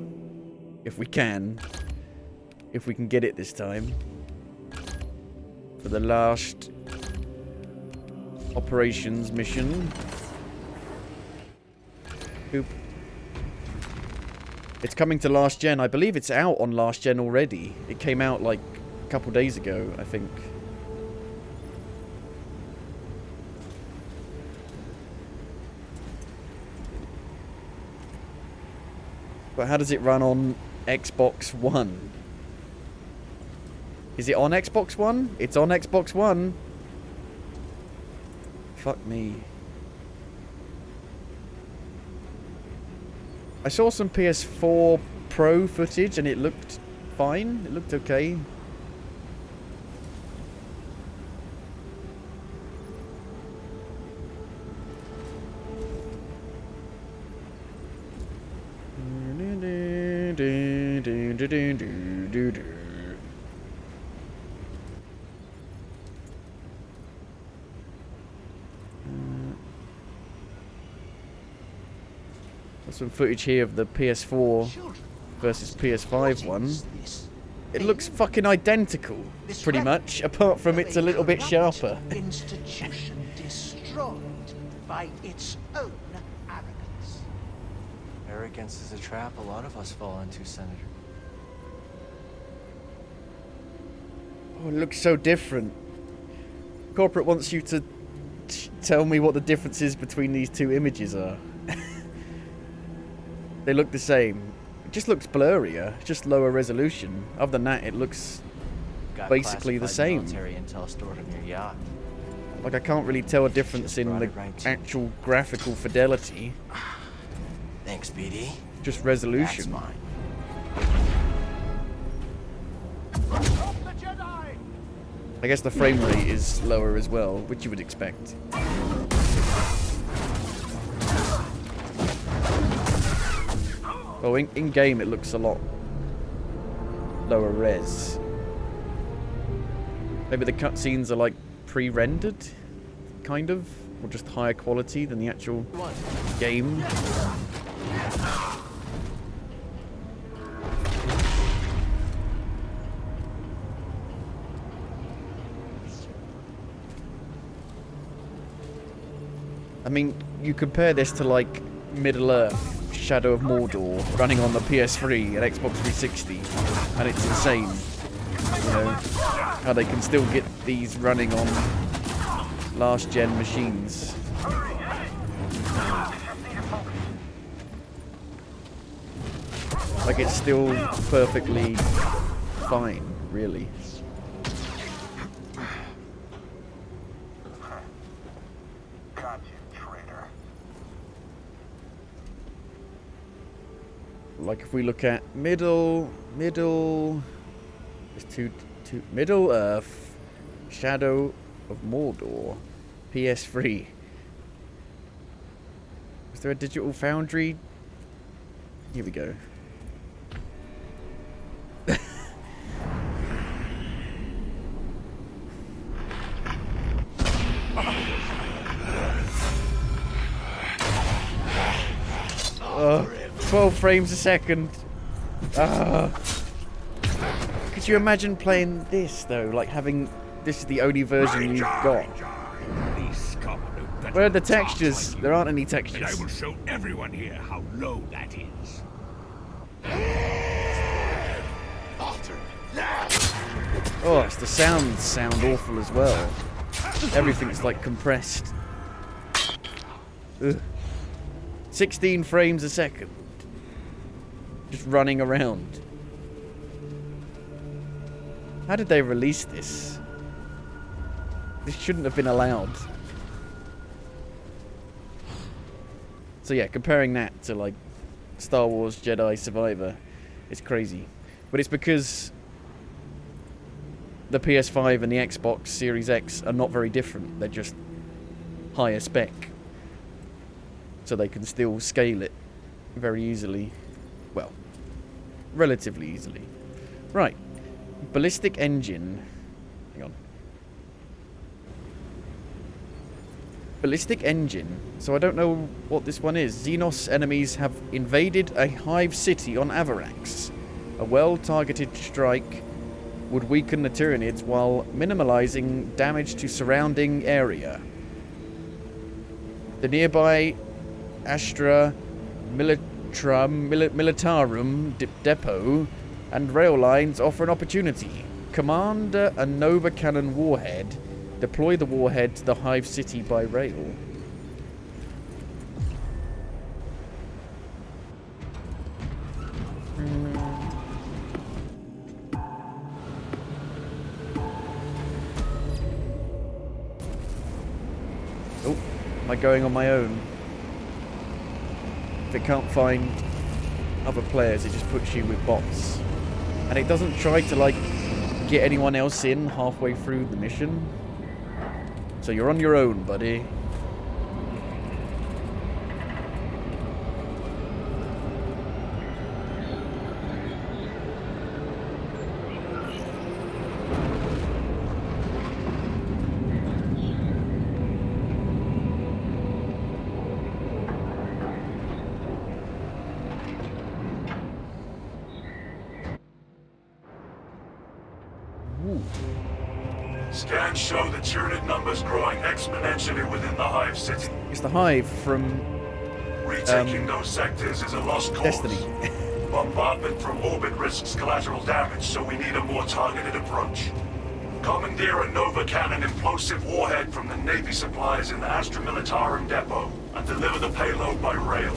If we can. If we can get it this time. For the last operations mission. Boop. It's coming to last gen. I believe it's out on last gen already. It came out like a couple days ago, I think. But how does it run on Xbox One? Is it on Xbox One? It's on Xbox One. Fuck me. I saw some PS4 Pro footage and it looked fine. It looked okay. Some footage here of the PS4 versus PS5 one. It looks fucking identical, pretty much, apart from it's a little bit sharper. Institution destroyed by its own arrogance. Arrogance is a trap a lot of us fall into, Senator. Oh, it looks so different. Corporate wants you to tell me what the differences between these two images are. They look the same. It just looks blurrier, just lower resolution. Other than that, it looks basically the same. Military intel stored on your yacht. Like, I can't really tell a difference in the actual graphical fidelity. Thanks, BD. Just resolution. That's mine. I guess the frame rate is lower as well, which you would expect. Well, in-game it looks a lot lower res. Maybe the cutscenes are like pre-rendered, kind of, or just higher quality than the actual game. I mean, you compare this to like Middle-earth, Shadow of Mordor, running on the PS3 and Xbox 360, and it's insane, you know, how they can still get these running on last-gen machines. Like, it's still perfectly fine, really. Got you, traitor. Like, if we look at Middle Earth, Shadow of Mordor, PS3. Is there a Digital Foundry? Here we go. Oh, 12 frames a second. Could you imagine playing this though? Like having this is the only version you've got. Where are the textures? There aren't any textures. And I will show everyone here how low that is. Oh, it's the sounds sound awful as well. Everything's like compressed. Ugh. 16 frames a second. Just running around. How did they release this? This shouldn't have been allowed. So yeah, comparing that to like Star Wars Jedi Survivor, it's crazy. But it's because the PS5 and the Xbox Series X are not very different. They're just higher spec. So they can still scale it very easily. Well, relatively easily. Right. Ballistic engine. Hang on. Ballistic engine. So I don't know what this one is. Xenos enemies have invaded a hive city on Avarax. A well-targeted strike would weaken the Tyranids while minimalizing damage to surrounding area. The nearby Astra Militarum depot and rail lines offer an opportunity. Command a Nova Cannon warhead. Deploy the warhead to the Hive City by rail. Oh, am I going on my own? If it can't find other players, it just puts you with bots. And it doesn't try to, like, get anyone else in halfway through the mission. So you're on your own, buddy. Scans show the Tyranid numbers growing exponentially within the Hive City. It's the Hive from Retaking those sectors is a lost cause. Destiny. Bombardment from orbit risks collateral damage, so we need a more targeted approach. Commandeer a Nova Cannon implosive warhead from the Navy supplies in the Astra Militarum depot and deliver the payload by rail.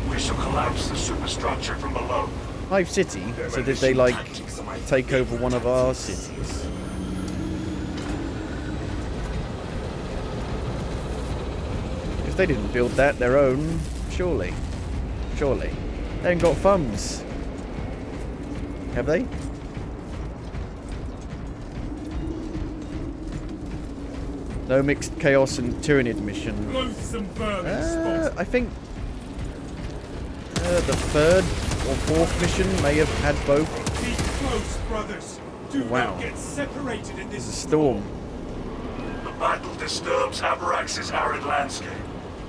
We shall collapse the superstructure from below. Hive City? So did they, like, take over one of our cities? If they didn't build that their own, surely. Surely. They ain't got thumbs. Have they? No mixed chaos and Tyranid mission. Loathsome vermin spot. I think the third or fourth mission may have had both. Keep close, brothers. Do not get separated in this storm. The battle disturbs Avarax's arid landscape.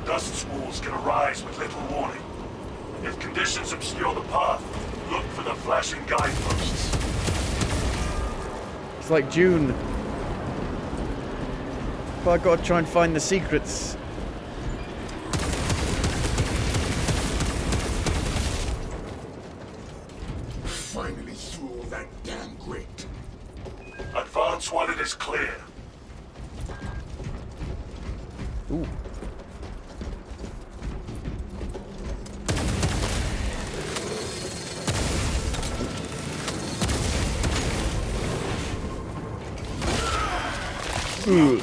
Dust squalls can arise with little warning. If conditions obscure the path, look for the flashing guideposts. It's like June. But I've got to try and find the secrets. Finally through that damn grate. Advance while it is clear. Ooh. Ooh.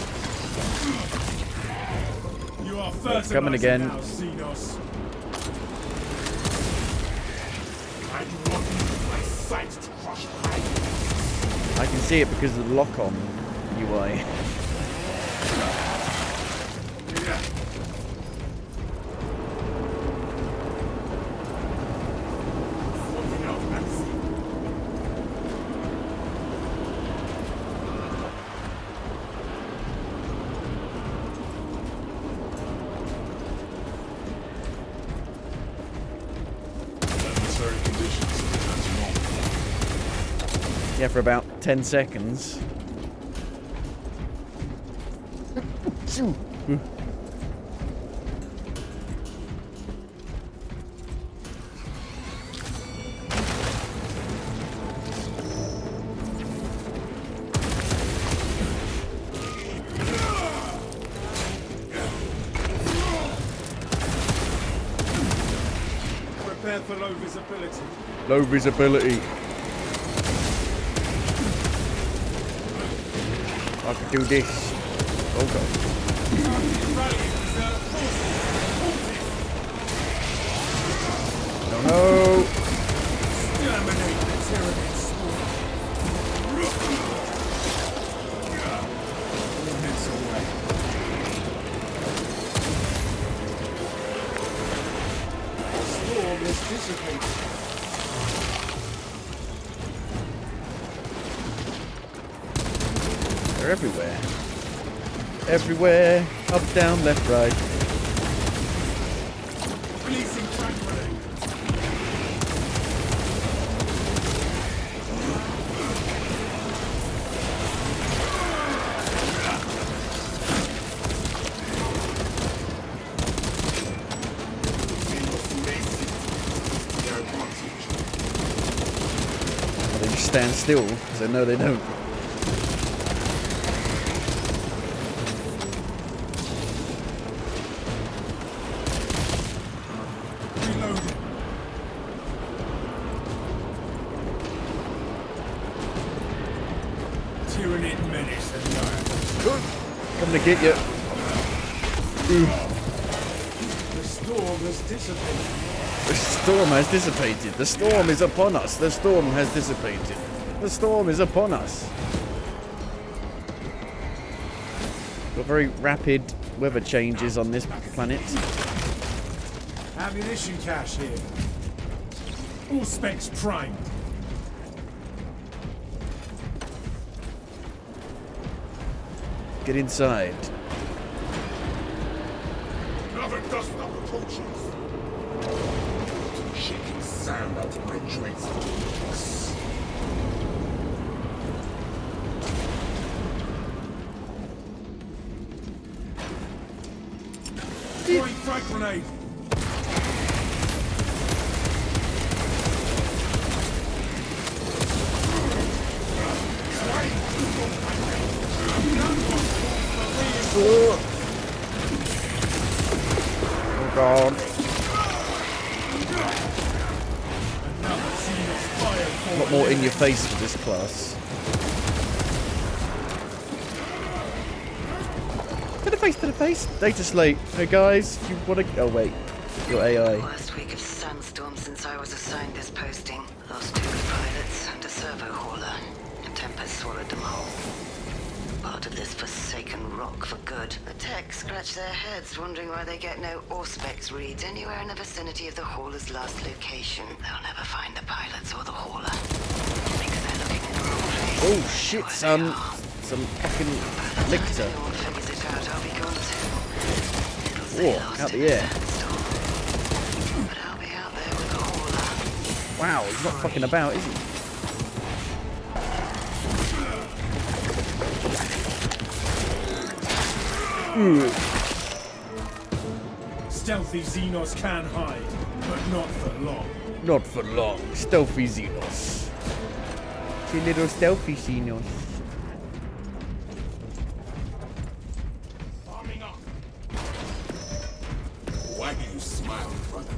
You are It's coming again. now, Xenos. I do not use my sight to crush my I can see it because of the lock-on UI. Yeah, for about 10 seconds. Prepare for low visibility. Low visibility. I can do this. Oh god. No, no. Exterminate the Tyranid swarm. Minutes away. The storm is dissipating. They're everywhere. Everywhere. Up, down, left, right. Releasing frag grenade. They just stand still because I know they don't. Tyranid menace and Coming to get you. the storm has dissipated. The storm has dissipated. The storm is upon us. The storm has dissipated. The storm is upon us. Got very rapid weather changes on this planet. Ammunition cache here. All specs primed. Get inside. Another dust up approaches. Shaking sand out of my joints. Throwing frag grenade. Oh god. A lot more in your face for this class. To the face, to the face. Data slate. Hey guys, you wanna... Oh wait. Your AI. Worst week of sandstorm since I was assigned this posting. Lost 2 pilots and a servo hauler. A tempest swallowed them whole. Part of this forsaken rock for good. The techs scratch their heads, wondering why they get no Auspex reads anywhere in the vicinity of the hauler's last location. They'll never find the pilots or the hauler. Thinks they're looking in the wrong place. Oh shit, son. Some fucking lictor. Whoa, out the air. Wow, he's not fucking about, is he? Stealthy Xenos can hide, but not for long. Not for long. Stealthy Xenos. See little stealthy Xenos. Why do you smile, brother?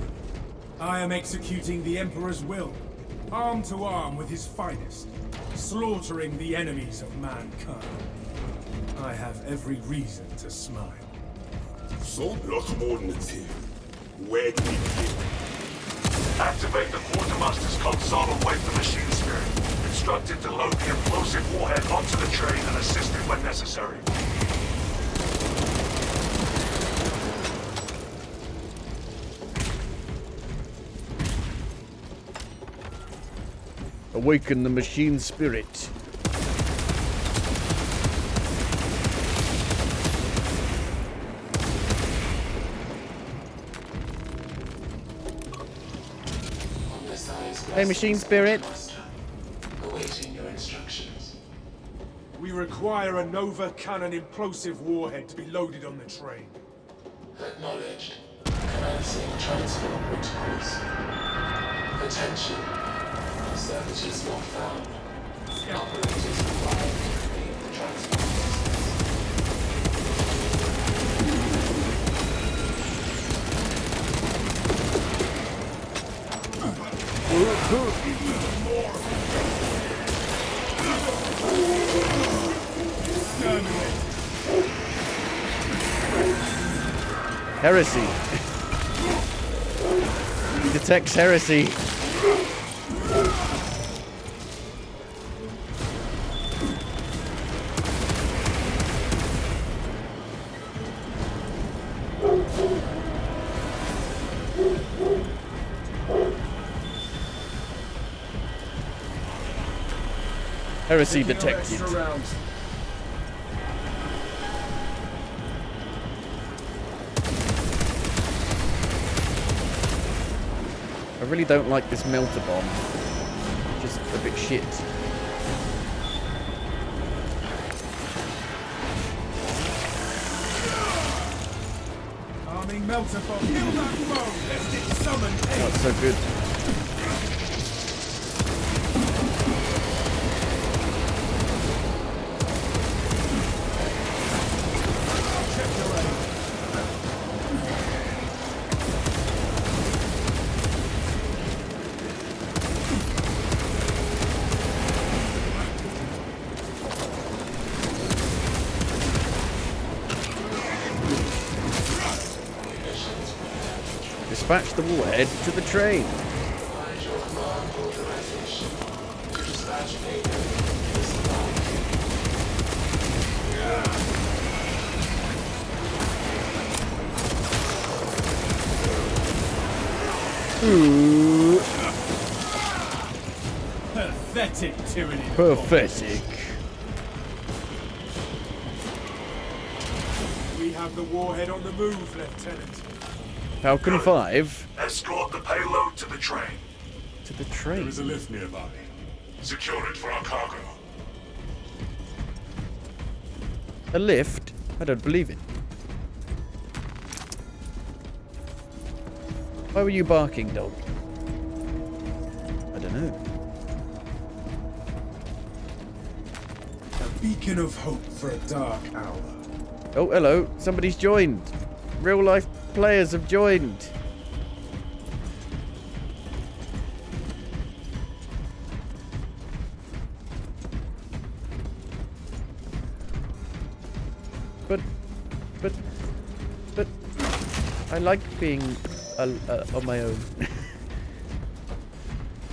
I am executing the Emperor's will, arm to arm with his finest, slaughtering the enemies of mankind. I have have every reason to smile. So, lots of ordnance here. Where do we begin? Activate the quartermaster's console and wake the machine spirit. Instruct it to load the explosive warhead onto the train and assist it when necessary. Awaken the machine spirit. Hey, machine spirit. Awaiting your instructions. We require a Nova Cannon implosive warhead to be loaded on the train. Acknowledged. Commencing transfer protocols. Attention. Services not found. Operators required to complete the transport Heresy. He detects heresy. Heresy detected. I really don't like this melter bomb. Just a bit shit. Arming melter bomb. Kill that foe. Lest it summon aid. Not so good. Dispatch the warhead to the train. Ooh. Pathetic tyranny. Pathetic. We have the warhead on the move, Lieutenant. Falcon 5. Escort the payload to the train. To the train? There is a lift nearby. Secure it for our cargo. A lift? I don't believe it. Why were you barking, dog? I don't know. A beacon of hope for a dark hour. Oh, hello. Somebody's joined. Real life players have joined. But I like being on my own.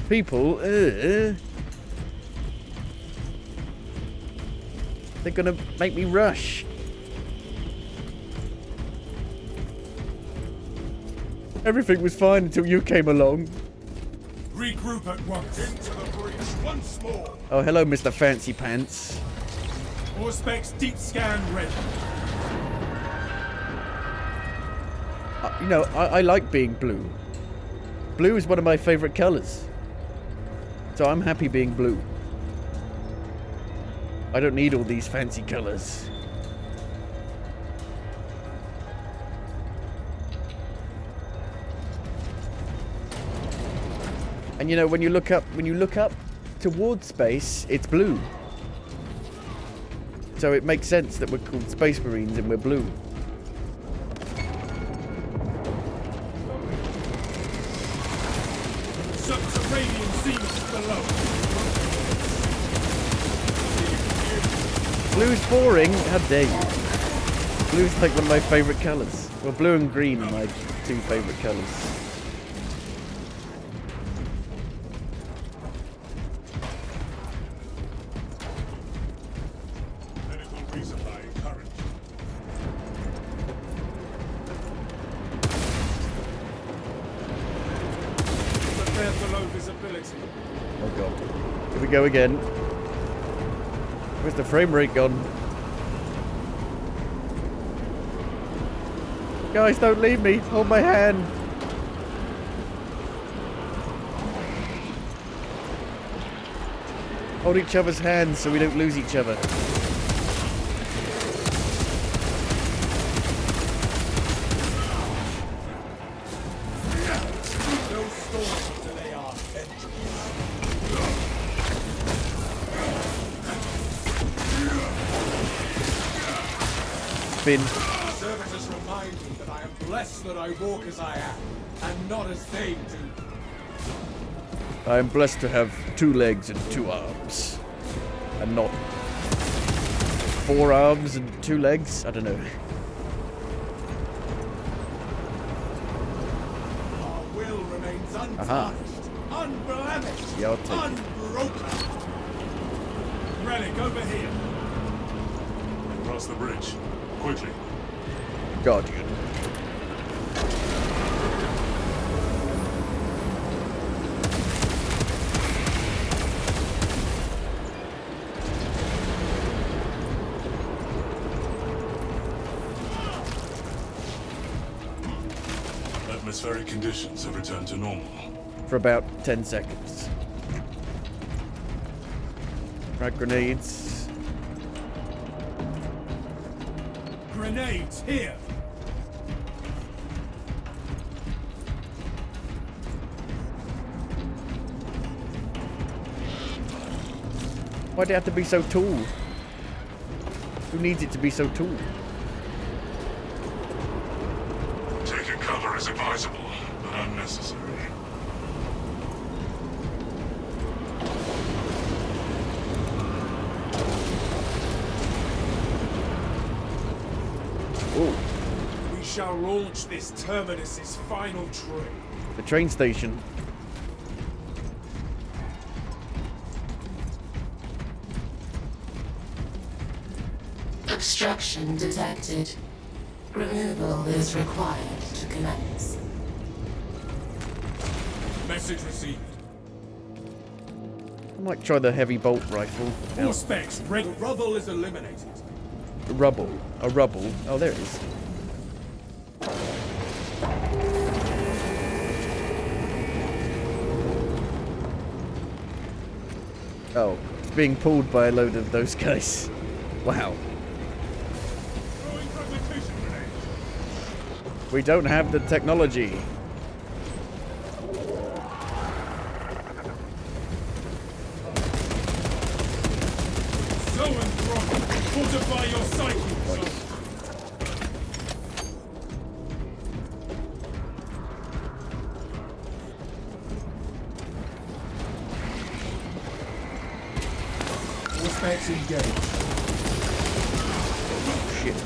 People, they're gonna make me rush. Everything was fine until you came along. Regroup at once. Into the breach once more. Oh, hello, Mr. Fancy Pants. Auspex deep scan ready. You know, I like being blue. Blue is one of my favorite colors. So I'm happy being blue. I don't need all these fancy colors. And you know, when you look up towards space, it's blue. So it makes sense that we're called Space Marines and we're blue. Subterranean seams below. Blue's boring? How dare you? Blue's like one of my favourite colours. Well, blue and green are my two favourite colours. Oh god. Here we go again. Where's the frame rate gone? Guys, don't leave me. Hold my hand. Hold each other's hands so we don't lose each other. Spin. Servitors remind me that I am blessed that I walk as I am, and not as they do. I am blessed to have 2 legs and 2 arms. And not 4 arms and 2 legs? I don't know. Our will remains untouched, unblemished, Yeah, I'll take it. unbroken. Relic, over here. Cross the bridge. Quickly. Guardian. Atmospheric conditions have returned to normal. For about 10 seconds. Frag grenades. Grenades here. Why'd it have to be so tall? Who needs it to be so tall? Taking cover is advisable, but unnecessary. Ooh, We shall launch this terminus's final train. the train station. Obstruction detected. Removal is required to commence. Message received. I might try the heavy bolt rifle. All specs ready. The rubble is eliminated. Rubble. A rubble. Oh, there it is. Oh, it's being pulled by a load of those guys. Wow. We don't have the technology. Slow and throttle. Fortify your psyche. All specs engaged. Shit.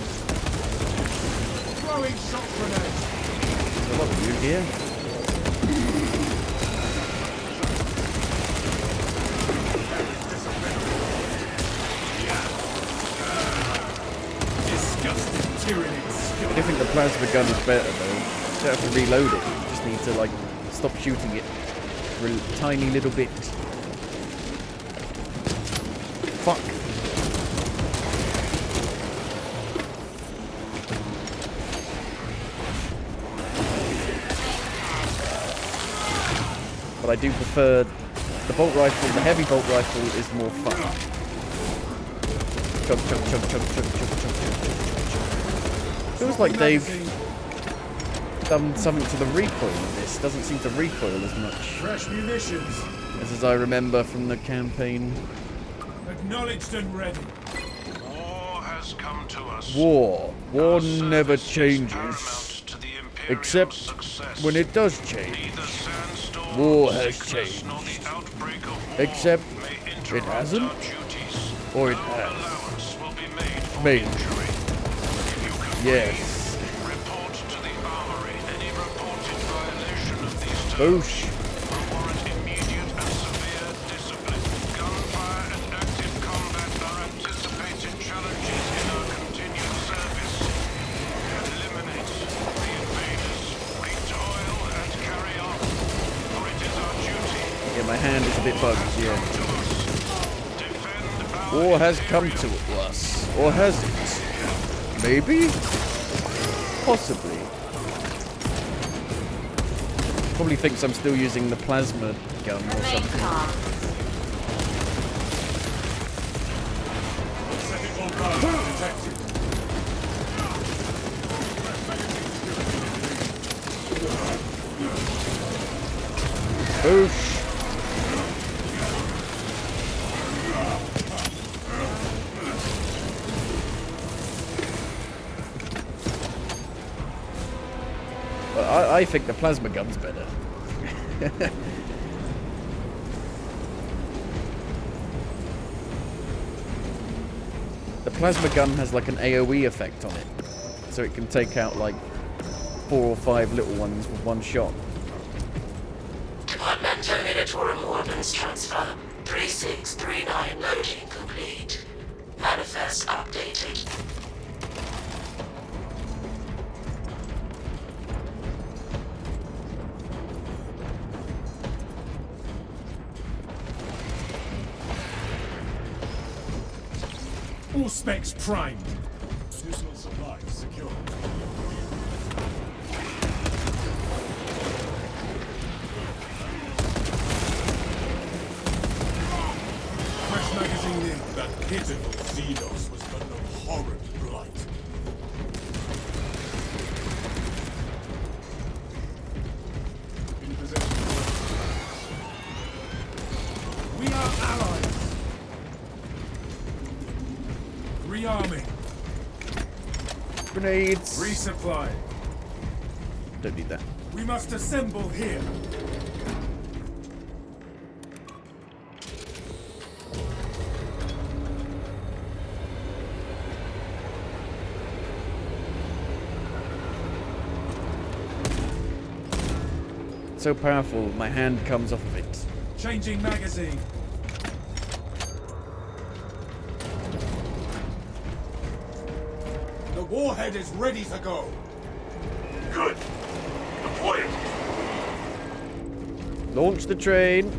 Throwing shock grenades. There's a lot of you here. Disgusting tyranny. I think the plasma gun is better though. You don't have to reload it. You just need to like stop shooting it for a tiny little bit. Fuck. But I do prefer the bolt rifle. The heavy bolt rifle is more fun. Chug, chug, chug, chug, chug, chug, chug, chug, chug, chug. Feels like they've done something to the recoil of this. Doesn't seem to recoil as much Fresh munitions. as I remember from the campaign. Acknowledged and ready. War has come to us. War Our never service is changes. paramount to the Imperial Except success. when it does change. Neither sandstorm, War has sickness, changed. nor the outbreak of war Except may it interrupt hasn't. our duties. Or it No has. allowance will be Me. injury. If you can Yes. report to the armory. Any reported violation of these terms Boosh. will warrant immediate and severe discipline. Gunfire and active combat are anticipated challenges in our continued service. Eliminate the invaders, recoil and carry on. For it is our duty. Yeah, my hand is a bit bugged, yeah. To us. Defend our War has come to us. Or has it? Maybe? Possibly. Probably thinks I'm still using the plasma gun or something. Setting all guns detected. Boosh. I think the plasma gun's better. The plasma gun has like an AoE effect on it, so it can take out like 4 or 5 little ones with one shot. Departmental Militorum Ordnance Transfer 3639 loading complete. Manifest updated. All specs primed. Additional supplies secure. Fresh magazine in. That pitiful Xenos was but no horrid blight. In possession. We are allies. Rearming. Grenades. Resupply. Don't need that. We must assemble here. So powerful, my hand comes off of it. Changing magazine. The warhead is ready to go. Good. Deploy it. Launch the train.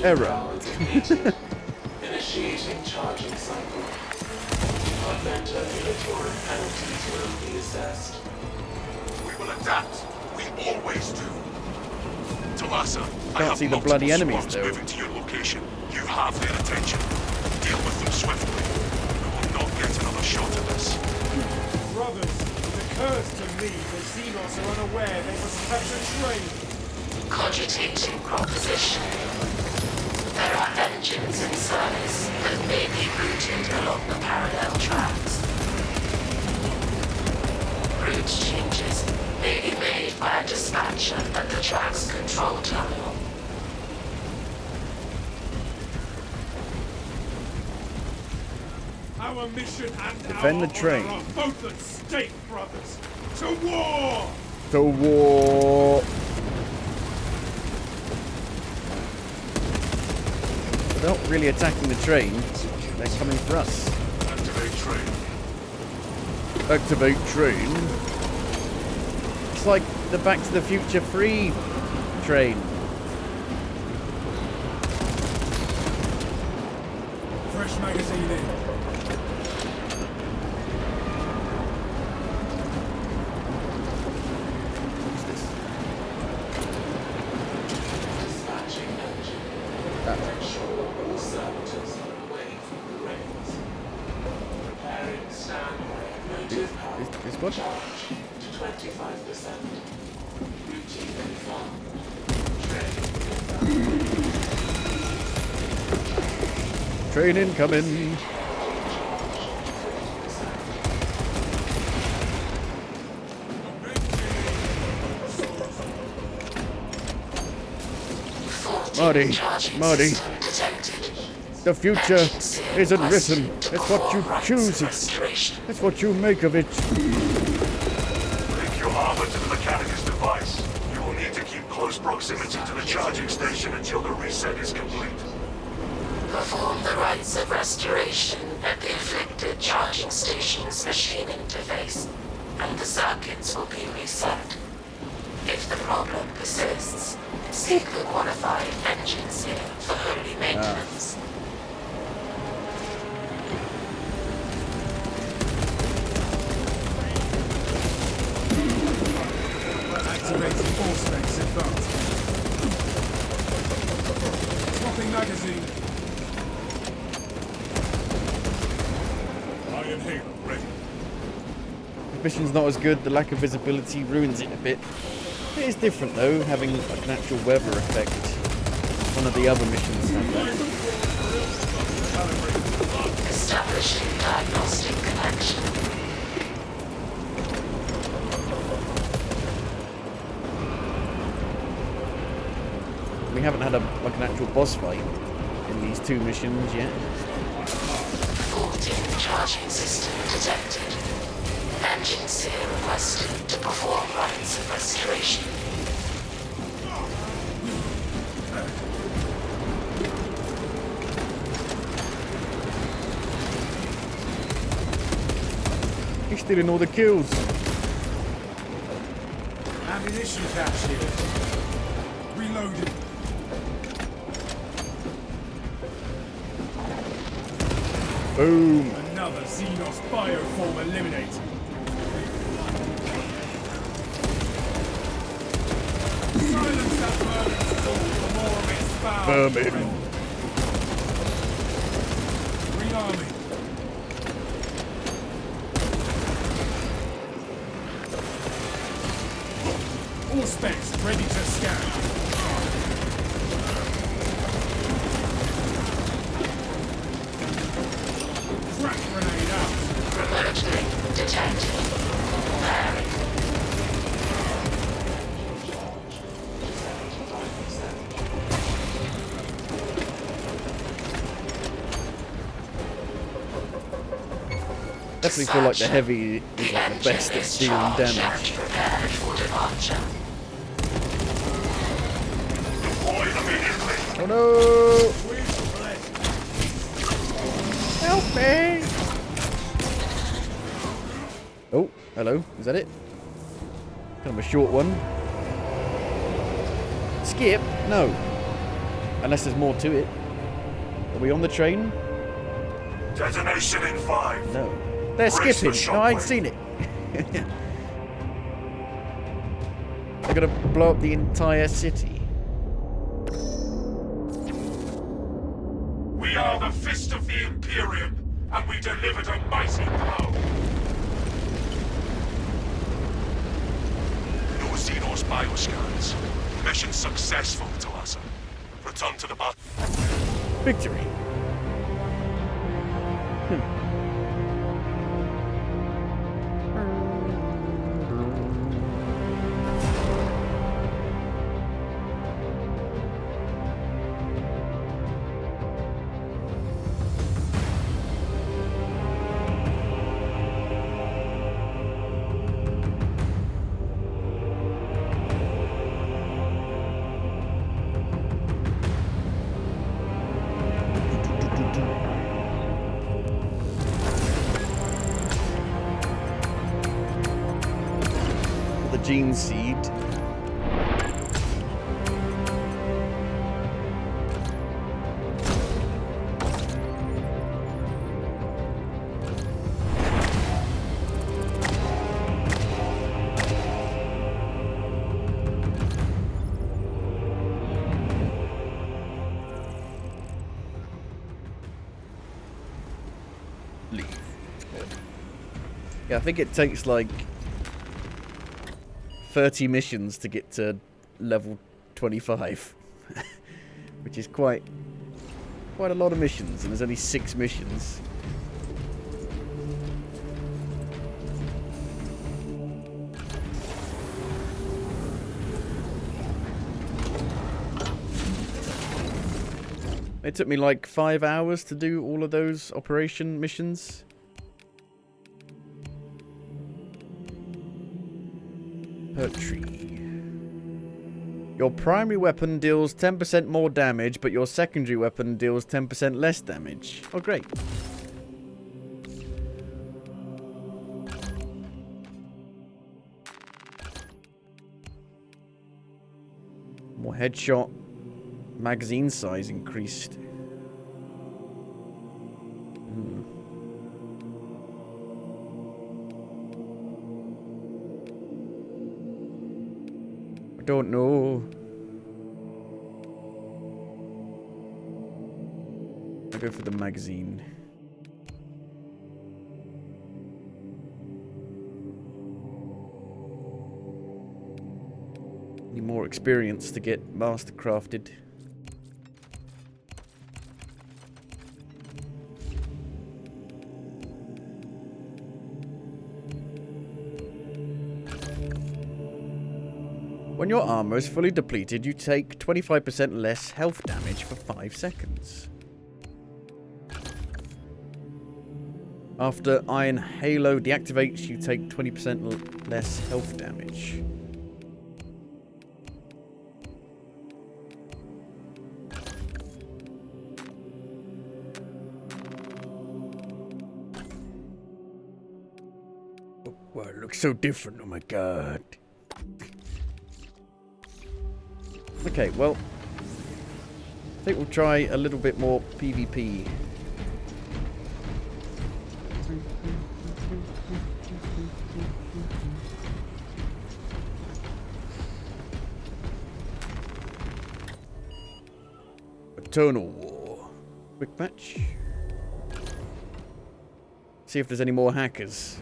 Error. Initiating charging cycle. Departmental Militorum penalties will be assessed. We will adapt. We always do. Talassa, I Can't have see the multiple bloody enemies, squads though. moving to your location. You have their attention. Deal with them swiftly. We will not get another shot at this. Brothers, it occurs to me the Xenos are unaware they must catch a train. Cogitating proposition. There are engines in service that may be routed along the parallel tracks. Route changes may be made by a dispatcher at the track's control terminal. Our mission and Defend our the train. honor are both at stake, brothers. To war! To war. They're not really attacking the train. They're coming for us. Activate train. Activate train. It's like the Back to the Future free train. Fresh magazine in. What's this? Dispatching engine. Make sure all servitors are away from the rails. Preparing standby motive power. This one? Charge to 25%. Routine confirmed. Train incoming. Marty, Marty. The future isn't written. It's what you choose it. It's what you make of it. Link your armor to the Mechanicus device. You will need to keep close proximity to the charging station until the reset is complete. Perform the rites of restoration at the afflicted charging station's machine interface, and the circuits will be reset. If the problem persists, seek the qualified engine seal for early maintenance. Activating force specs advanced. Swapping magazine. Iron Halo ready. The mission's not as good. The lack of visibility ruins it a bit. It is different though, having like an actual weather effect. One of the other missions had that. Establishing diagnostic connection. We haven't had an actual boss fight in these 2 missions yet. Fault in charging system detected. Engine seal requested to perform rites of restoration. He's stealing all the kills. Ammunition cache here. Reloading. Boom. Another Xenos bioform eliminated. Silence that vermin storm for more of its foul. Vermin. Rearming. All specs ready to scan. Crack grenade out. Remote link detected. Preparing. Definitely feel like the heavy is like the best at dealing damage. Prepared for departure. Deploy immediately. Oh no! Help me! Oh, hello. Is that it? Kind of a short one. Skip? No. Unless there's more to it. Are we on the train? Detonation in 5. No. They're Brace skipping. for No, I ain't shockwave. seen it. They're gonna blow up the entire city. We are the Fist of the Imperium, and we delivered a mighty blow. No Xenos bioscans. Mission successful, Talassa. Return to the bot. Victory. The gene seed. Leave. Yeah, I think it takes like 30 missions to get to level 25, which is quite a lot of missions, and there's only 6 missions. It took me like 5 hours to do all of those operation missions. Poetry. Your primary weapon deals 10% more damage, but your secondary weapon deals 10% less damage. Oh, great. More headshot. Magazine size increased. I don't know. I'll go for the magazine. Need more experience to get master crafted. When your armor is fully depleted, you take 25% less health damage for 5 seconds. After Iron Halo deactivates, you take 20% less health damage. Oh, wow, it looks so different. Oh my god. Okay, well, I think we'll try a little bit more PvP. Eternal War. Quick match. See if there's any more hackers.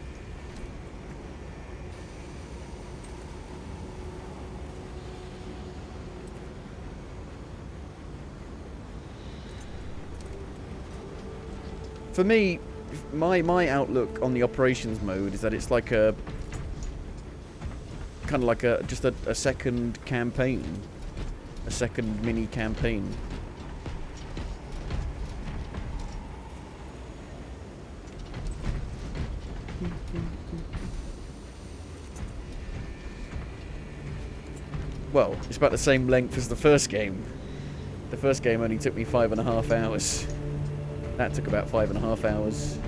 For me, my outlook on the operations mode is that it's like a kind of like just a second campaign, a second mini campaign. Well, it's about the same length as the first game. The first game only took me 5.5 hours. That took about 5.5 hours.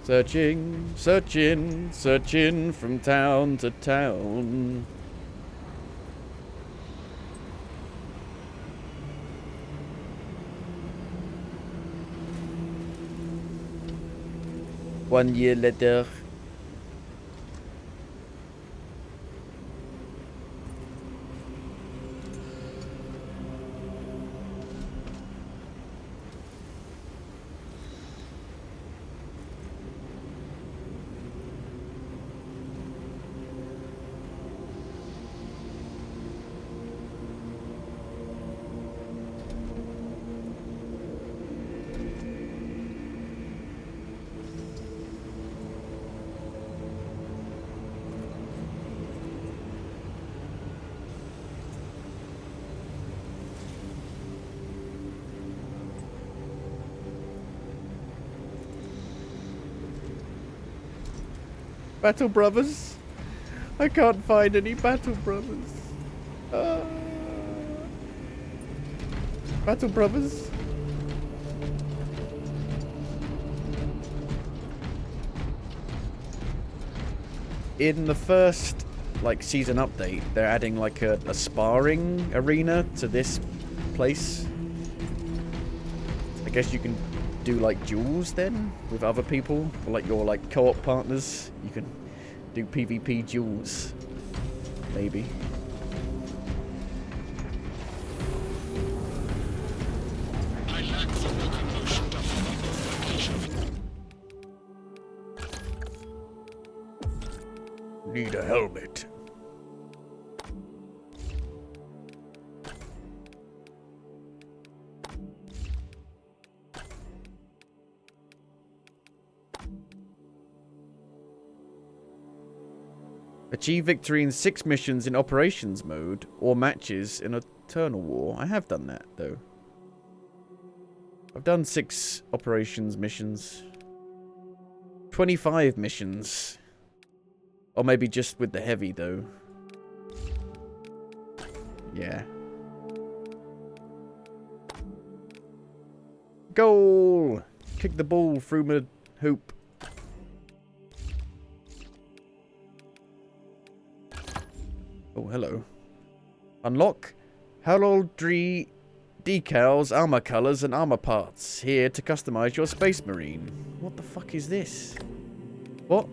Searching, searching, searching from town to town. One year later. Battle Brothers? I can't find any Battle Brothers. Battle Brothers? In the first, like, season update, they're adding, like, a sparring arena to this place. I guess you can do like duels then with other people, or like your like co-op partners. You can do PvP duels, maybe. I lack the locomotion of Need a helmet. Achieve victory in 6 missions in operations mode or matches in a Eternal War. I have done that, though. I've done 6 operations missions. 25 missions. Or maybe just with the heavy, though. Yeah. Goal! Kick the ball through my hoop. Oh, hello. Unlock heraldry decals, armor colors, and armor parts. Here to customize your Space Marine. What the fuck is this? What?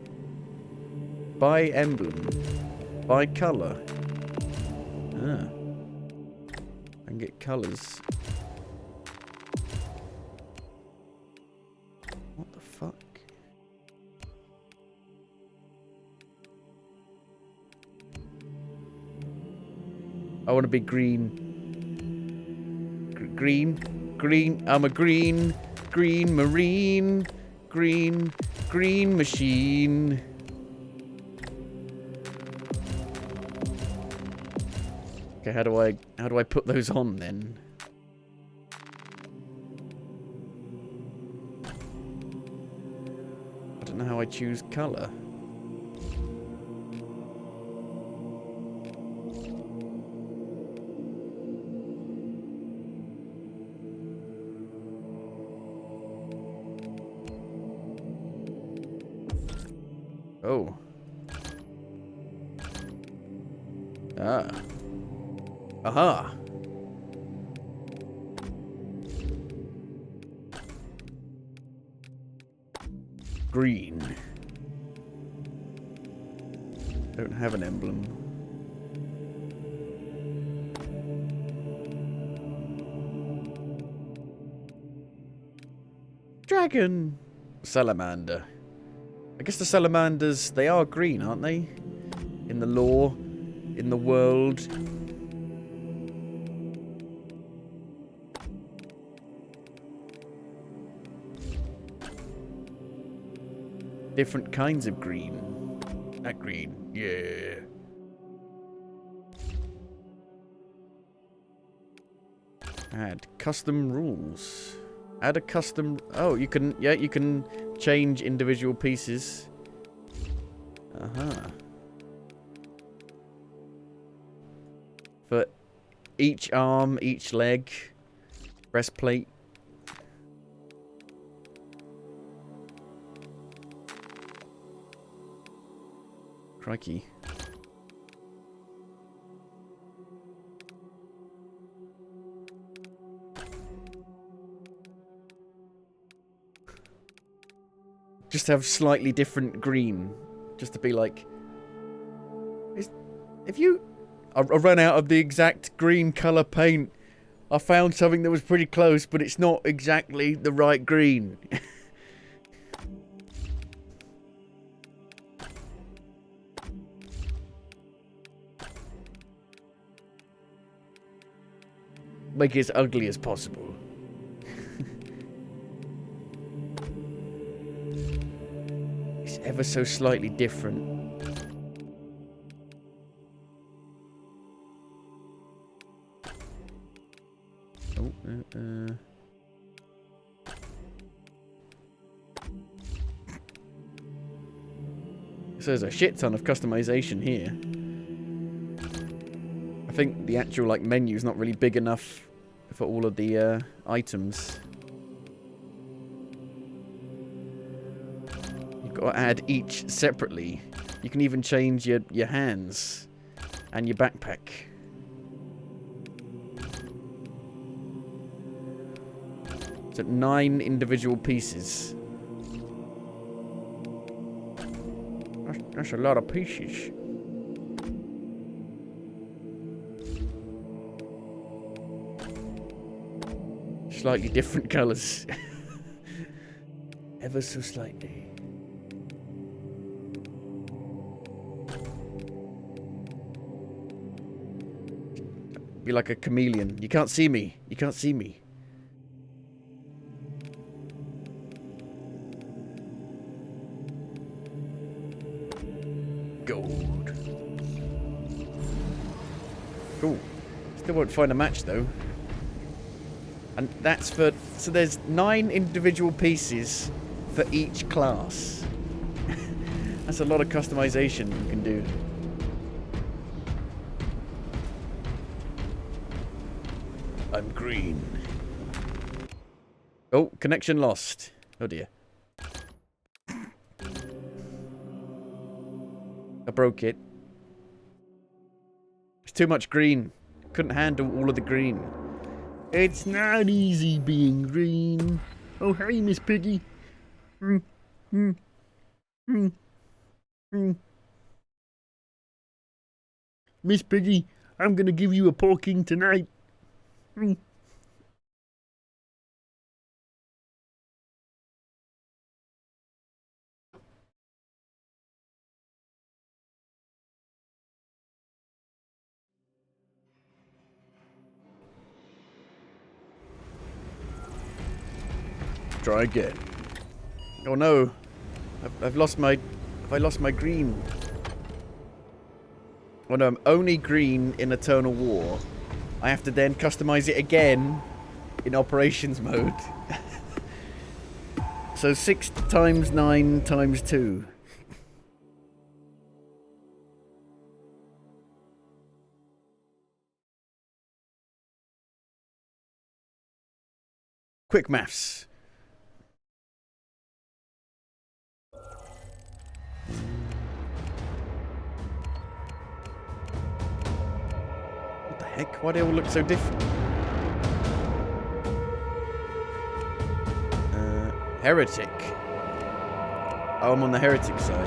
By emblem. By color. Ah. I can get colors. What the fuck? I want to be green. Green. I'm a green marine. Green machine. Okay, how do I put those on then? I don't know how I choose color. Oh. Ah. Aha. Green. Don't have an emblem. Dragon. Salamander. I guess the salamanders, they are green, aren't they? In the lore, in the world. Different kinds of green. That green, yeah. Add custom rules. Add a custom... Oh, you can... Yeah, you can change individual pieces. Uh-huh. For each arm, each leg, breastplate. Crikey. Just have slightly different green. Just to be like... If you... I ran out of the exact green colour paint. I found something that was pretty close, but it's not exactly the right green. Make it as ugly as possible. It's ever so slightly different. Oh, So there's a shit ton of customization here. I think the actual like menu's not really big enough for all of the items. You've got to add each separately. You can even change your hands and your backpack. So 9 individual pieces. That's a lot of pieces. Slightly different colours. Ever so slightly. Be like a chameleon. You can't see me. You can't see me. Gold. Cool. Still won't find a match though. And that's for... So there's 9 individual pieces for each class. That's a lot of customization you can do. I'm green. Oh, connection lost. Oh dear. I broke it. It's too much green. Couldn't handle all of the green. It's not easy being green. Oh, hey, Miss Piggy. Miss Piggy, I'm gonna give you a porking tonight. Try again. Oh no, I've lost my. Have I lost my green? Oh no, I'm only green in Eternal War. I have to then customize it again in operations mode. So 6 times 9 times 2. Quick maths. What the heck? Why do they all look so different? Heretic. Oh, I'm on the heretic side.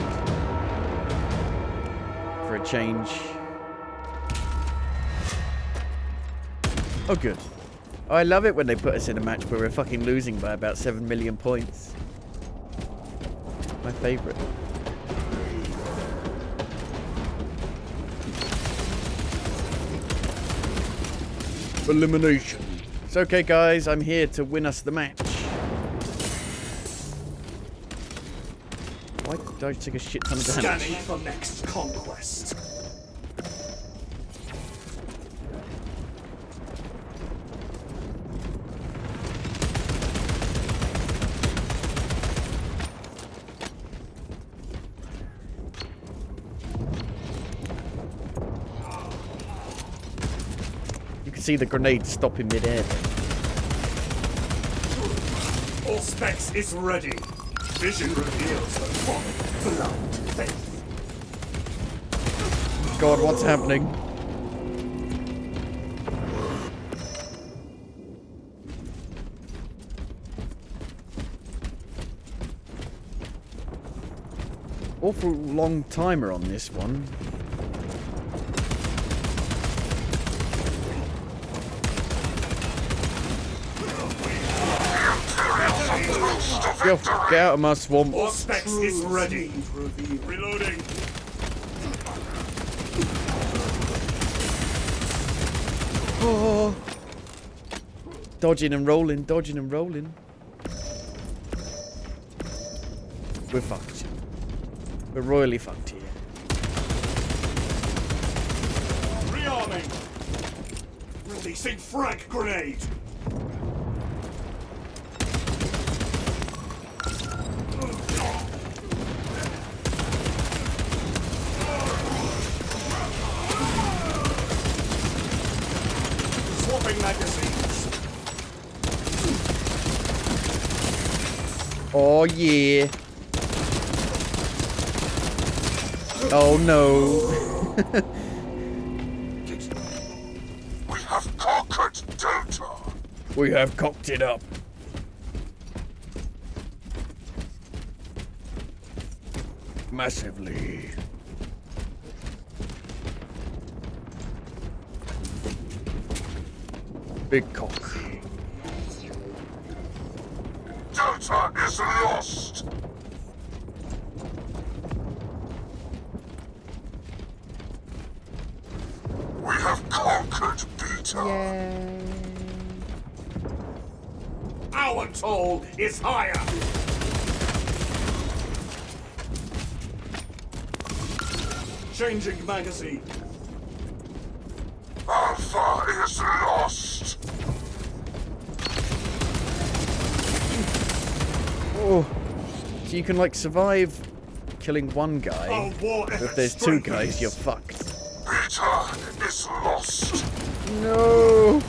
For a change. Oh, good. Oh, I love it when they put us in a match where we're fucking losing by about 7 million points. My favourite. Elimination. It's okay, guys. I'm here to win us the match. Why did I take a shit ton of damage? Scanning for next conquest. You can see the grenade stop in mid-air. All specs is ready. Vision reveals the folly, blind faith. God, what's happening? Awful long timer on this one. Get out of my swamp. All specs is ready. Reloading. Oh. Dodging and rolling, dodging and rolling. We're fucked. We're royally fucked here. Rearming. Releasing frag grenade. Magazines. Oh yeah. Oh no. We have conquered Delta. We have cocked it up. Massively. Big cock. Delta is lost. We have conquered Beta. Yay. Our toll is higher. Changing magazine. Alpha is lost. Oh, so you can like survive killing one guy. If there's two guys, you're fucked. Peter is lost. No.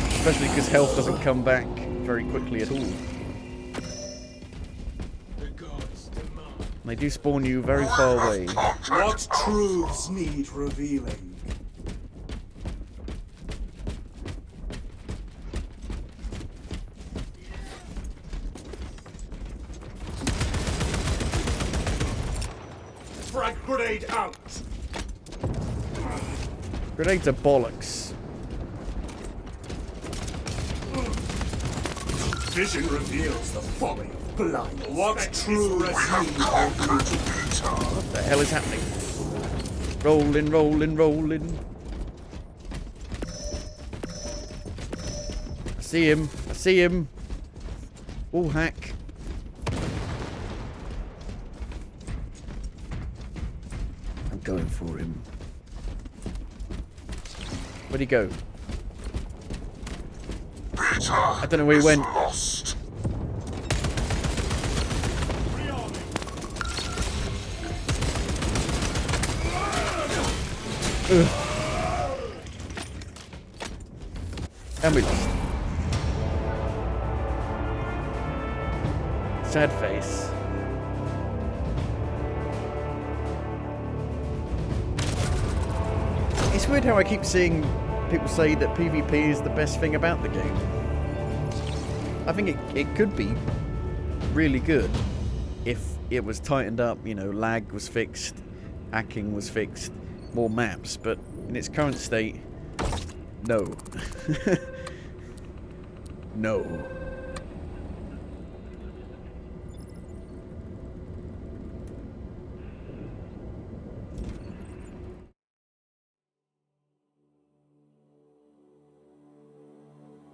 Especially because health doesn't come back very quickly at all. They do spawn you very far away. What truths need revealing? Frag grenade out! Grenades are bollocks. Vision reveals the folly of blind. What truths need revealing? What the hell is happening? Rolling, rolling, rolling. I see him. I see him. Wall hack. I'm going for him. Where'd he go? I don't know where he went. Lost. And we lost. Sad face. It's weird how I keep seeing people say that PvP is the best thing about the game. I think it could be really good if it was tightened up, you know, lag was fixed, hacking was fixed, more maps, but in its current state, no. No.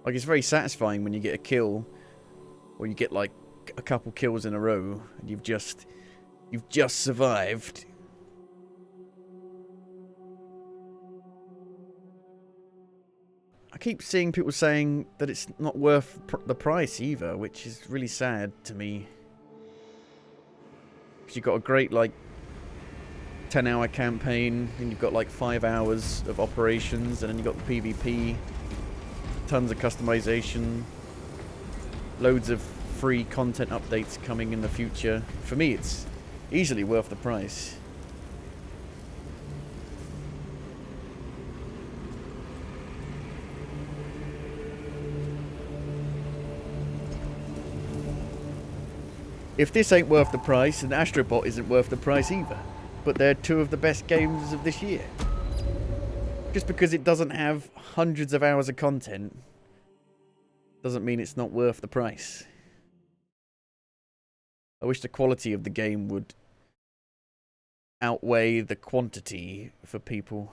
Like, it's very satisfying when you get a kill, or you get like a couple kills in a row, and you've just survived. I keep seeing people saying that it's not worth the price either, which is really sad to me. Because you've got a great like 10-hour campaign, and you've got like 5 hours of operations, and then you've got the PvP. Tons of customization, loads of free content updates coming in the future. For me, it's easily worth the price. If this ain't worth the price, then Astrobot isn't worth the price either. But they're two of the best games of this year. Just because it doesn't have hundreds of hours of content doesn't mean it's not worth the price. I wish the quality of the game would outweigh the quantity for people.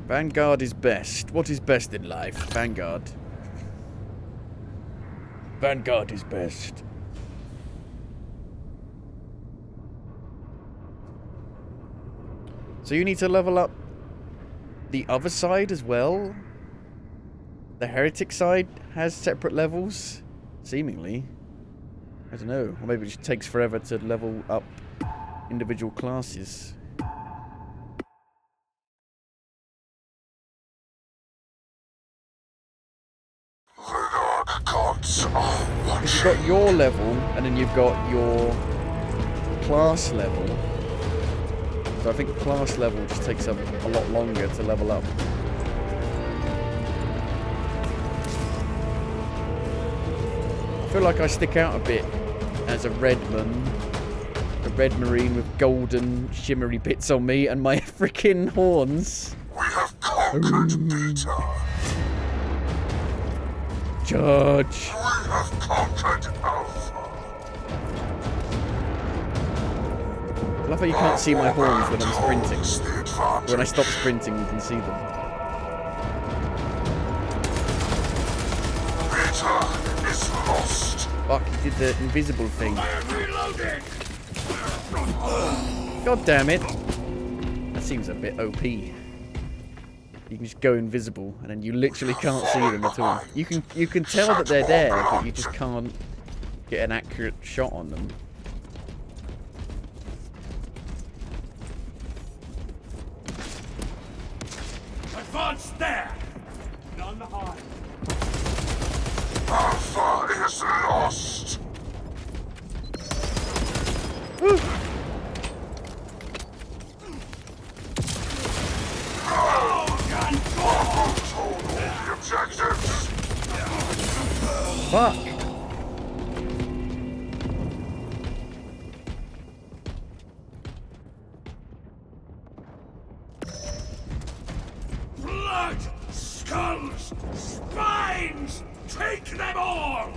Vanguard is best. What is best in life? Vanguard. Vanguard is best. So you need to level up the other side as well? The heretic side has separate levels? Seemingly. I don't know. Or maybe it just takes forever to level up individual classes. Because you've got your level, and then you've got your class level. So I think class level just takes up a lot longer to level up. I feel like I stick out a bit as a redman. A red marine with golden shimmery bits on me and my freaking horns. conquered Beta. Charge. We have conquered Alpha. I love how you can't see my horns when I'm sprinting. When I stop sprinting, you can see them. Beta is lost. Fuck, he did the invisible thing. I am reloading. God damn it. That seems a bit OP. You can just go invisible and then you literally can't see them at all. You can tell that they're there, but you just can't get an accurate shot on them. Advance there! None behind. Alpha is lost. Objectives. Fuck. Blood! Skulls! Spines! Take them all!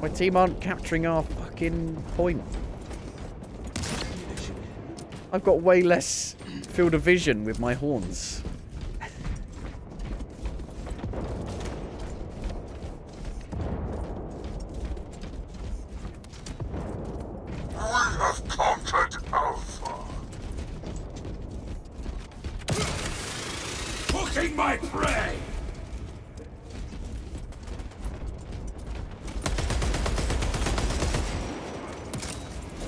My team aren't capturing our fucking point. I've got way less field of vision with my horns. We have conquered Alpha. Hooking my prey!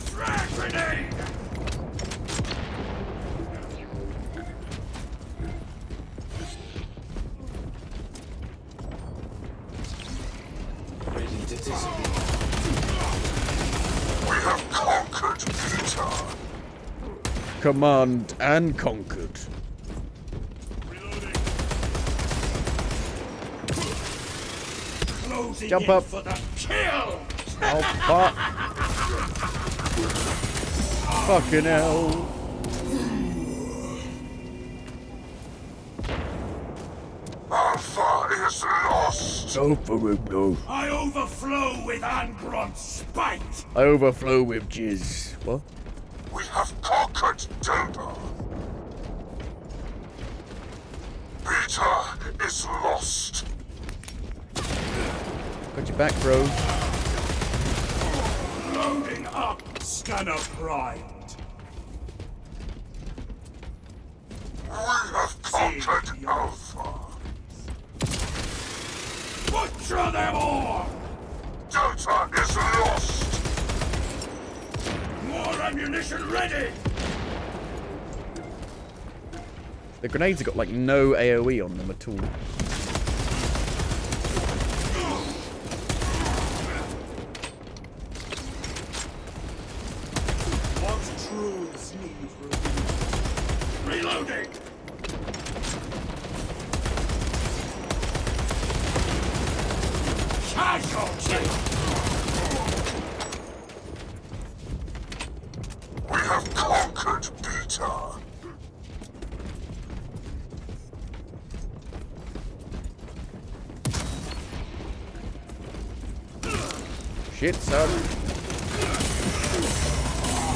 Frag grenade! Ready to disappear. We have conquered Beta. Command and conquered. Closing Jump in up. for the kill! Oh, fuck. Fucking hell. Alpha is lost. Go for it, no. I overflow with Angron's spite! I overflow with jizz. What? We have conquered Delta. Beta is lost. Got your back, bro. Loading up! Scanner primed. We have conquered Alpha. Butcher them all! Delta is lost. More ammunition ready! The grenades have got like no AoE on them at all. What truths need revealed? Reloading! Casualty! We have conquered Beta. Shit, son.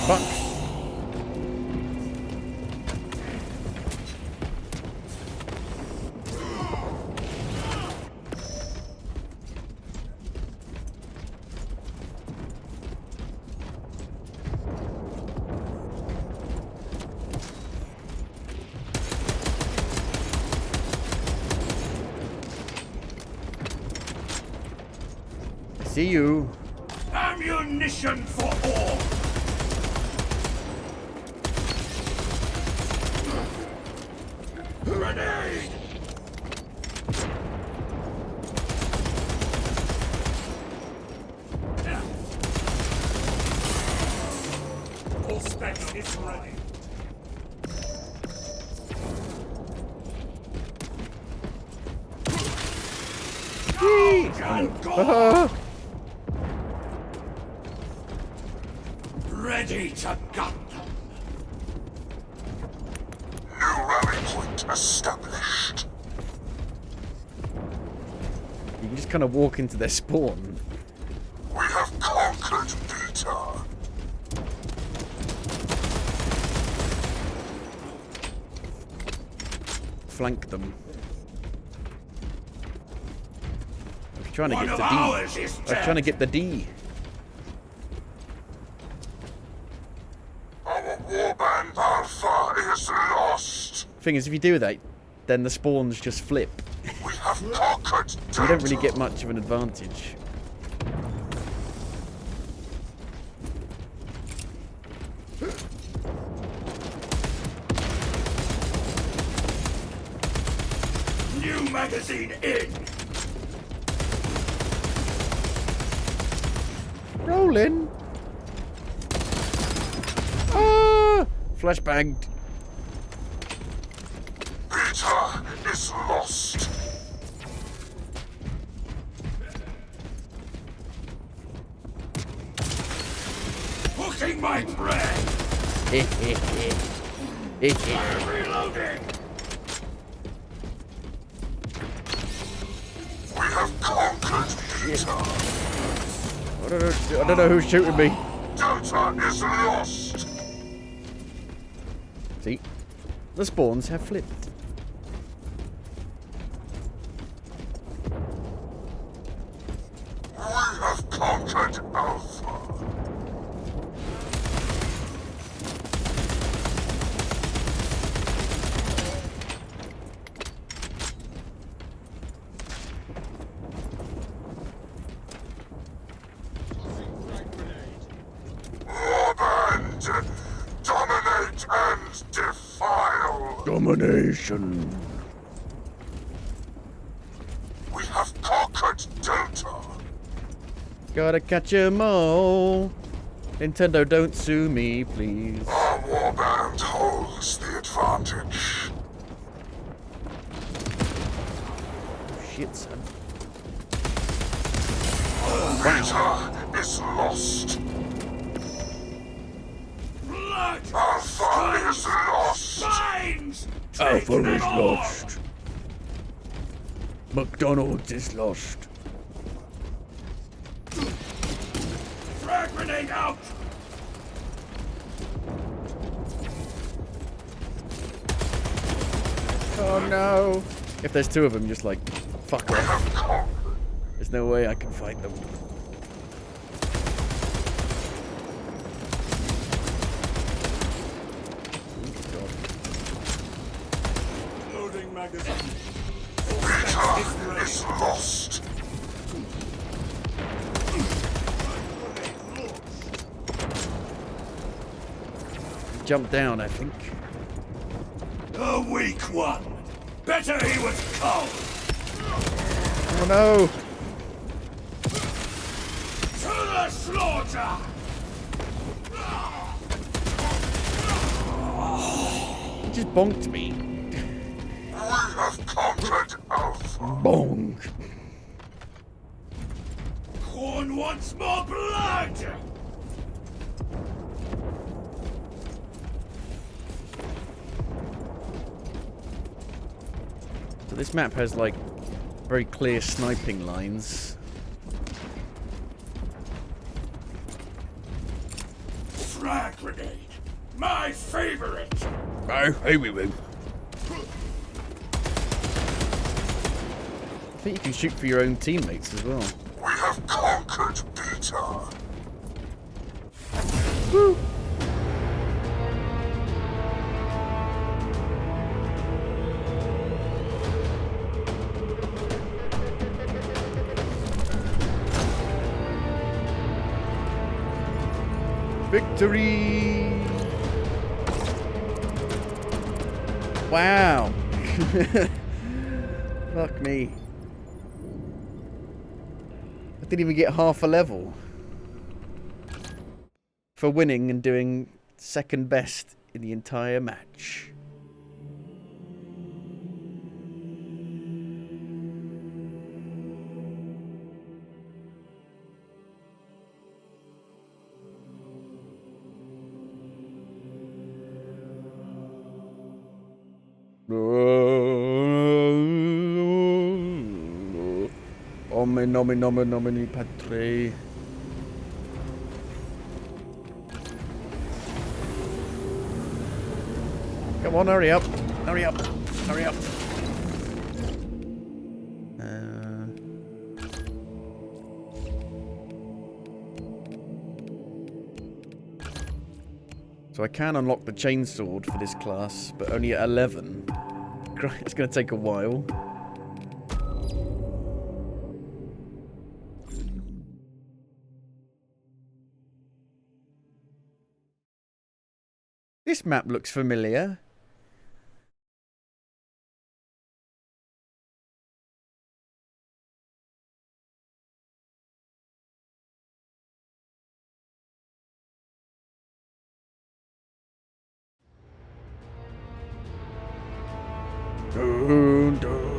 Fuck. See you. Ammunition for all! Grenade! All specs is ready. Ready to gut them. New rally point Target established. You can just kind of walk into their spawn. We have conquered Beta. Flank them. I was trying to One get of to D. ours is I was trying to get the D. Our warband Alpha is lost. Thing is, if you do that, then the spawns just flip. We have conquered So you don't really get much of an advantage. New magazine in. Rolling. Ah! Flashbanged. Beta is lost. Hooking my prey. Reloading. We have conquered Beta. I don't know who's shooting me. Delta is lost. See? The spawns have flipped. We have conquered Alpha. Warband, dominate and defile. Domination. We have conquered Delta. Gotta catch 'em all. Nintendo, don't sue me, please. Our warband holds the advantage. Shit, son. Beta is lost. Blood. Alpha is lost. Signs. Alpha is lost. McDonald's is lost. Frag grenade out. Oh no. If there's two of them, just like, fuck off. There's no way I can fight them. Loading magazine. Beta is lost. Jump down, I think. A weak one. Better he was cold. Oh no! To the slaughter. He just bonked me. We have conquered Alpha. Bonk. Corn wants more blood. So this map has like very clear sniping lines. Frag grenade. My favorite. Oh, hey, we win. I think you can shoot for your own teammates as well. We have conquered Beta. Woo! Victory! Wow! Fuck me. I didn't even get half a level for winning and doing second best in the entire match. Ome nomen nomen nomini patre. Come on, hurry up. Hurry up. Hurry up. So I can unlock the chainsword for this class, but only at 11. It's going to take a while. This map looks familiar. Dun, dun.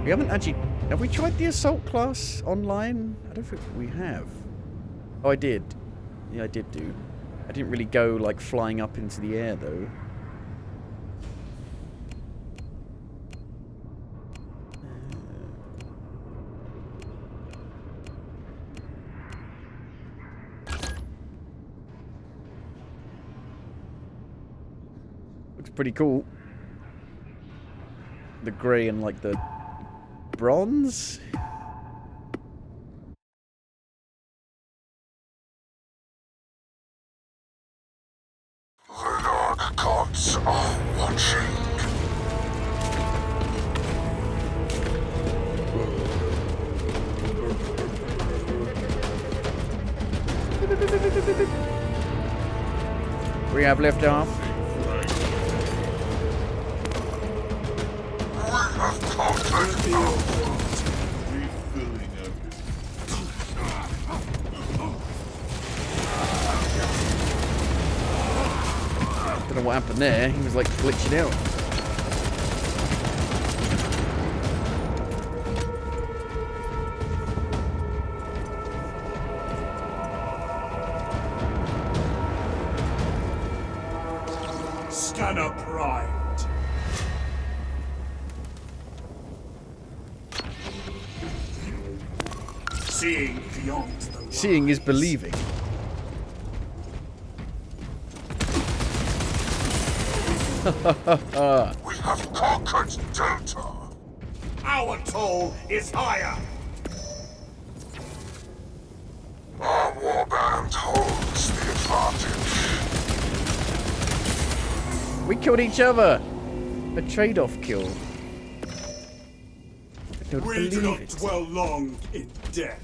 We haven't actually... Have we tried the assault class online? I don't think we have. Oh, I did. Yeah, I did do. I didn't really go, like, flying up into the air, though. Looks pretty cool. The grey and, like, the bronze? The Dark Gods are watching. We have left off. Don't know what happened there. He was like glitching out. Scanner primed. Seeing beyond the lines. Seeing is believing. We have conquered Delta. Our toll is higher. Our warband holds the advantage. We killed each other. A trade-off kill. I don't We do believe not it. dwell long in death.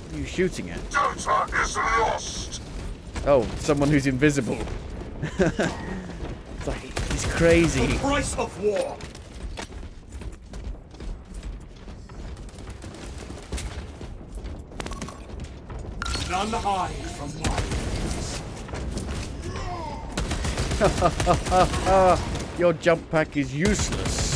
What are you shooting at? Delta is lost. Oh, someone who's invisible. It's like, he's crazy. The price of war. None hide from my Your jump pack is useless.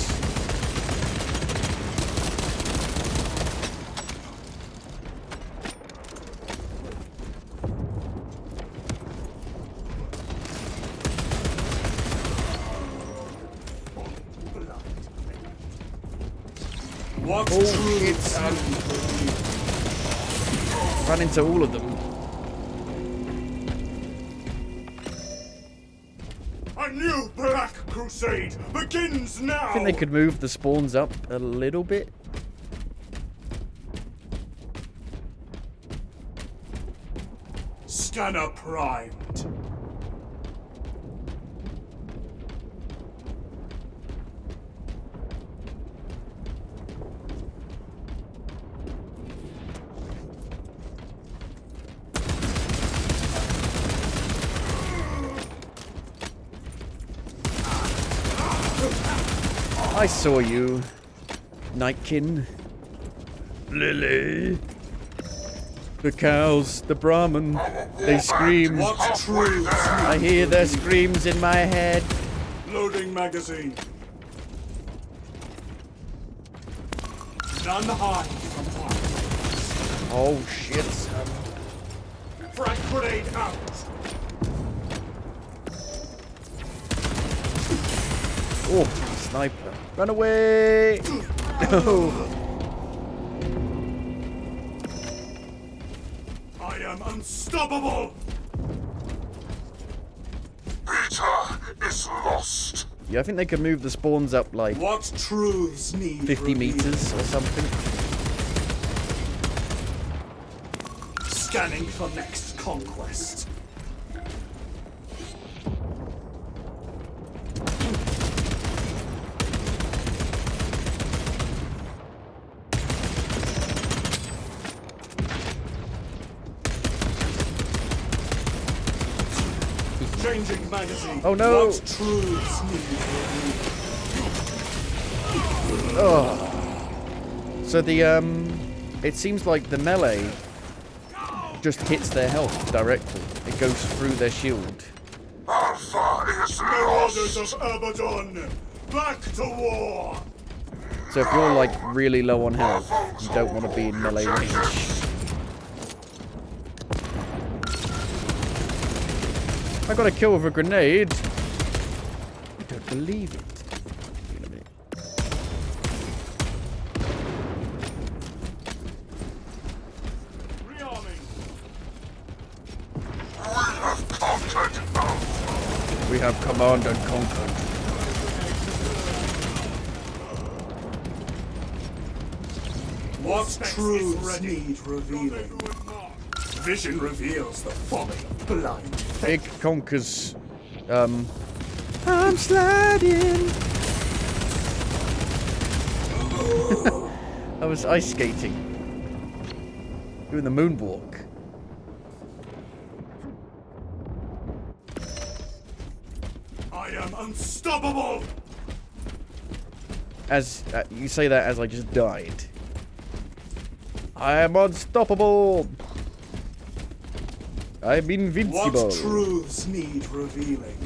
What Oh, truths Run into all of them. A new Black Crusade begins now. I think they could move the spawns up a little bit. Scanner primed. I saw you, Nightkin. Lily. The cows, the Brahmin, they scream. What's true? I hear their screams in my head. Loading magazine. None hide from fire. Oh shit. Frag grenade out. Oh, sniper. Run away! No. I am unstoppable. Peter is lost. Yeah, I think they could move the spawns up like What truths need 50 revealed? meters or something. Scanning for next conquest. Changing magazine. Oh no! What truths need revealed? Oh. So the it seems like the melee just hits their health directly. It goes through their shield. Alpha is Marauders lost. of Abaddon, back to war. So if you're like really low on health, you don't want to be in melee range. I got a kill with a grenade. I don't believe it. Wait a minute. Rearming. We have conquered Alpha. We have command and conquered. What truths need revealing? Vision reveals the folly of blind faith. Big conquers. I'm sliding. I was ice skating. Doing the moonwalk. I am unstoppable. As you say that as I just died. I am unstoppable. I'm invincible. What truths need revealing?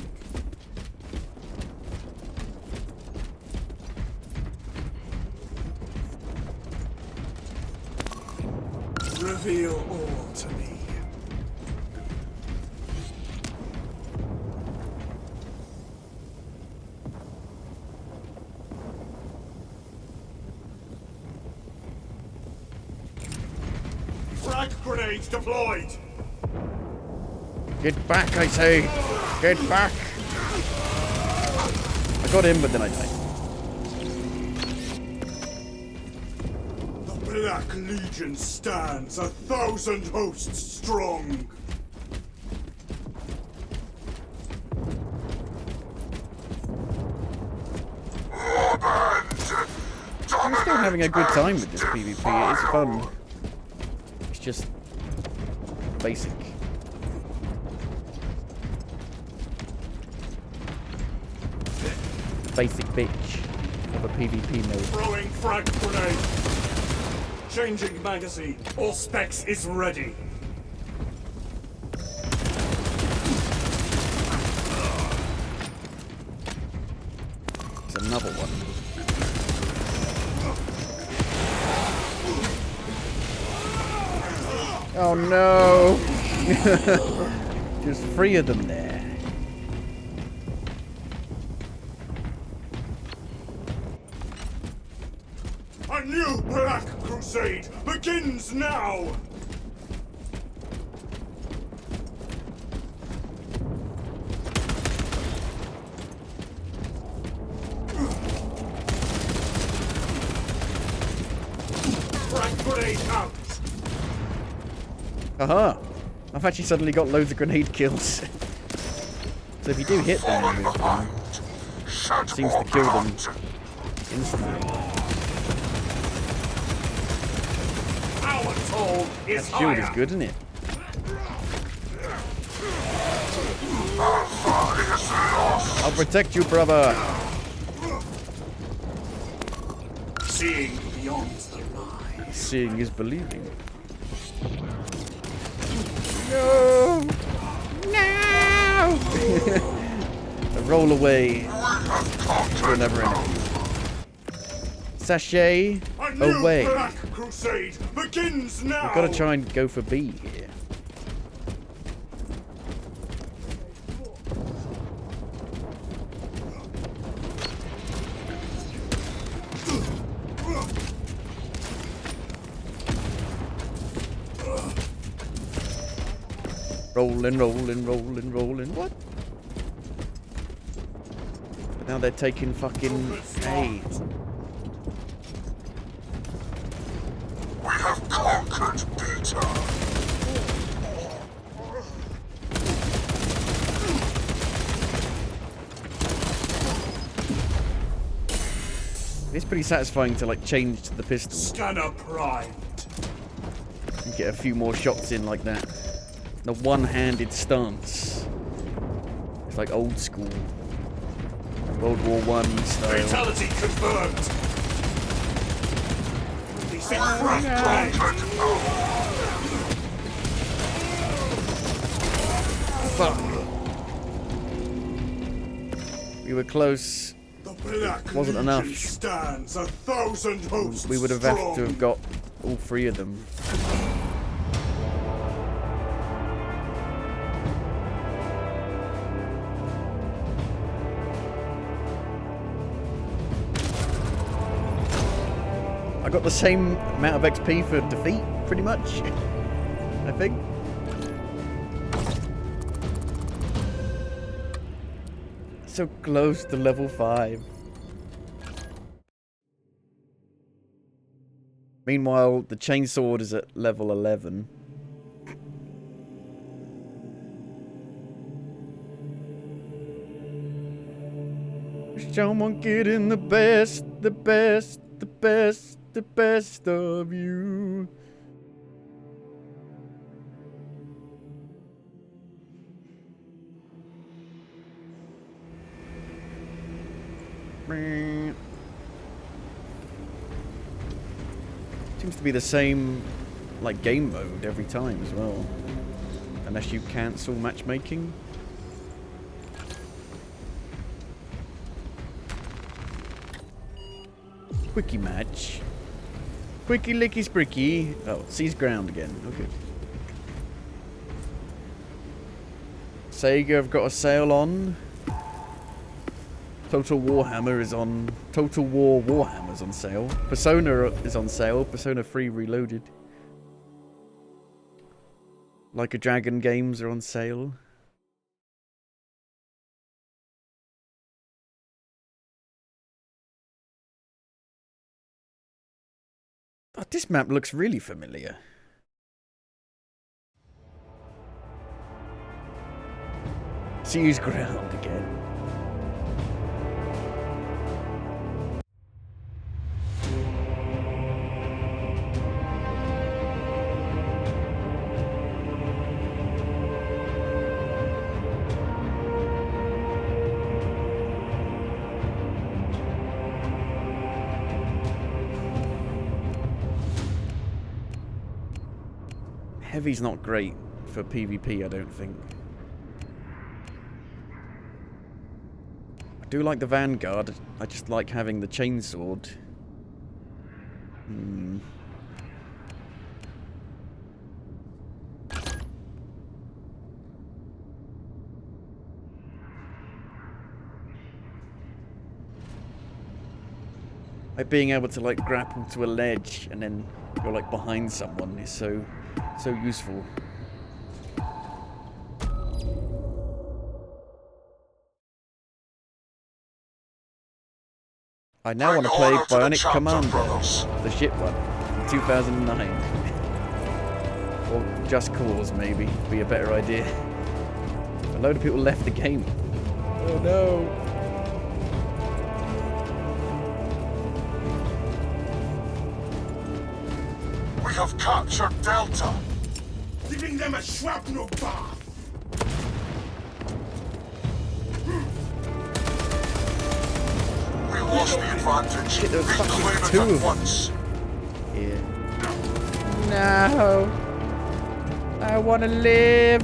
Reveal all to me. Frag grenades deployed. Get back, I say. Get back. I got him, but then I died. The Black Legion stands 1,000 hosts strong. I'm still having a good time with this PvP. It's fun. It's just basic. Basic bitch of a PvP mode. Throwing frag grenade. Changing magazine. All specs is ready. It's another one. Oh no! There's 3 of them there. A new Black Crusade begins now! Frag grenade out! Aha! I've actually suddenly got loads of grenade kills. So if you do hit them with them, it seems to kill them instantly. Our toll is That shield is higher. good, isn't it? I'll protect you, brother. Seeing beyond the lie. Seeing is believing. No! No! Roll away to another enemy. Sashay away. Black Crusade begins now. We've got to try and go for B here. Rolling, rolling, rolling, rolling. What? But now they're taking fucking A. We have conquered Beta. It's pretty satisfying to like change to the pistol. Scanner primed. And get a few more shots in like that. The one-handed stance. It's like old school. World War I style. Fatality confirmed. Fuck. We were close. Black Wasn't enough. Stands 1,000 hosts We would have strong. had to have got all three of them. I got the same amount of XP for defeat, pretty much, I think. So close to level 5. Meanwhile, the chainsword is at level 11. Someone getting the best, the best, the best, the best of you. Seems to be the same, like, game mode every time as well. Unless you cancel matchmaking. Quickie match. Quickie licky spricky. Oh, sees ground again. Okay. Sega have got a sale on. Total Warhammer is on. Total War Warhammer's on sale. Persona is on sale. Persona 3 Reloaded. Like a Dragon games are on sale. Oh, this map looks really familiar. Seize ground again. Heavy's not great for PvP, I don't think. I do like the Vanguard. I just like having the chainsword. Like being able to like grapple to a ledge and then go like behind someone is so useful. I now want to play Bionic Commander, the shit one, from 2009. Or Just Cause, maybe, would be a better idea. A load of people left the game. Oh no! We have captured Delta. Giving them a shrapnel bath. We lost the disadvantage. Shit, there was fucking Reclaim it two at of them. once. Yeah. No. I want to live.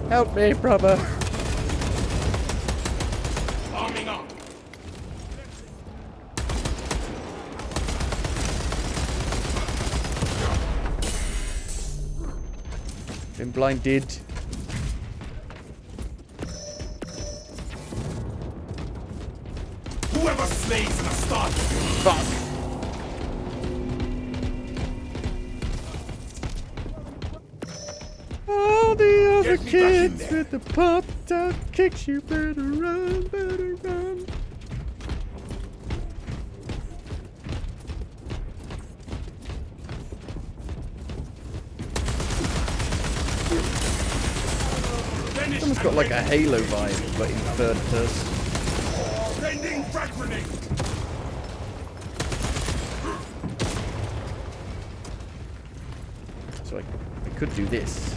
Help me, brother. Arming up. Been blinded. Whoever slays in a start. Fuck. All the other Get me back in kids there. with the popped out kicks. You better run, better run. Finish It's almost got like a Halo vibe, but in third person. Sending frag grenade. So I could do this.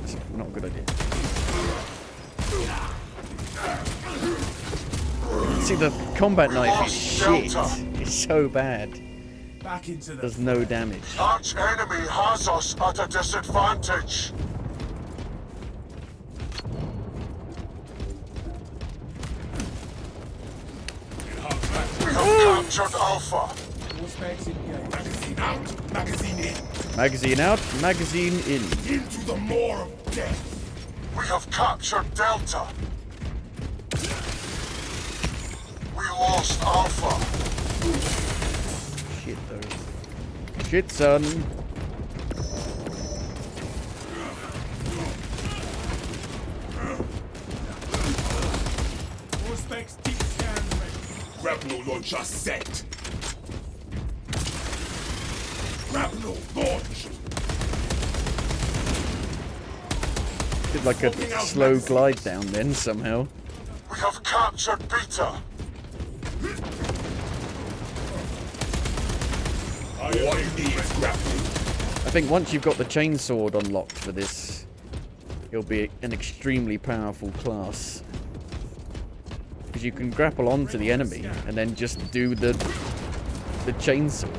It's not a good idea. See, the combat knife is shit. It's so bad. Back into the Does no damage. Arch enemy has us at a disadvantage. We have captured Alpha. All specs engaged. Magazine out. Magazine in. Magazine out, magazine in. Into the maw of death. We have captured Delta. We lost Alpha. Shit, though. Shit, son. All specs deep scan ready. Grapnel launcher set. Grapnel launch. Did like a slow glide down then somehow. We have captured Beta. What needs grappling? I think once you've got the chainsword unlocked for this, it'll be an extremely powerful class. Because you can grapple onto the enemy and then just do the chainsword.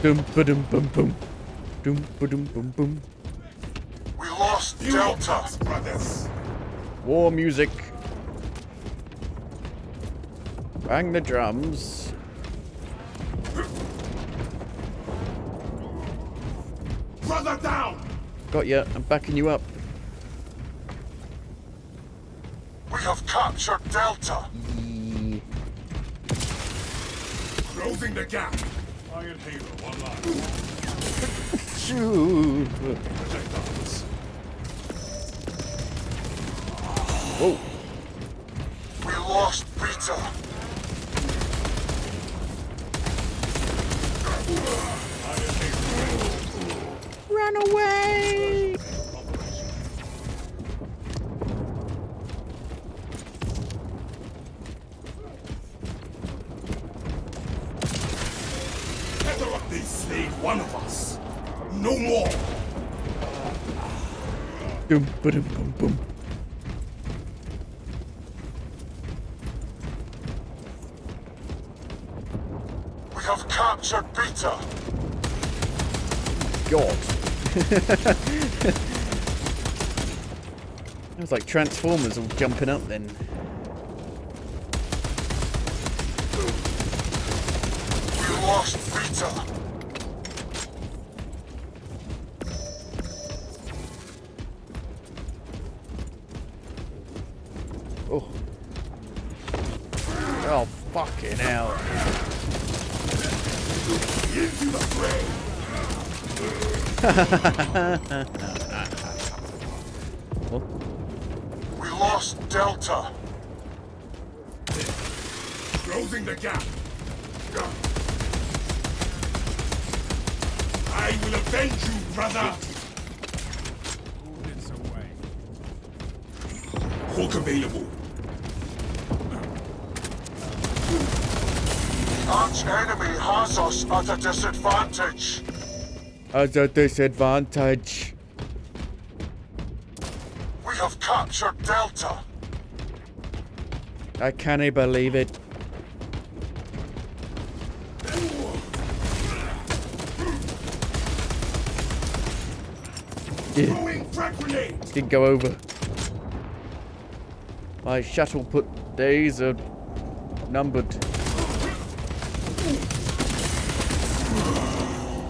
Dum ba dum bum bum. Dum ba dum bum bum. We lost Delta. Brothers. War music. Bang the drums. Brother down. Got ya. I'm backing you up. We have captured Delta. Closing the gap. Iron Halo online. Shoo. Whoa. We lost Beta. Run away! Tether up, they slayed one of us. No more. Dum ba dum bum bum. We have captured Beta. God. It was like Transformers all jumping up then. We lost Beta. Oh. Oh, fucking hell. Into the fray. Oh. We lost Delta. Closing the gap. I will avenge you, brother. bulk available. The arch enemy has us at a disadvantage. At a disadvantage. We have captured Delta. I can't believe it. Didn't go over. My shuttle put days are numbered.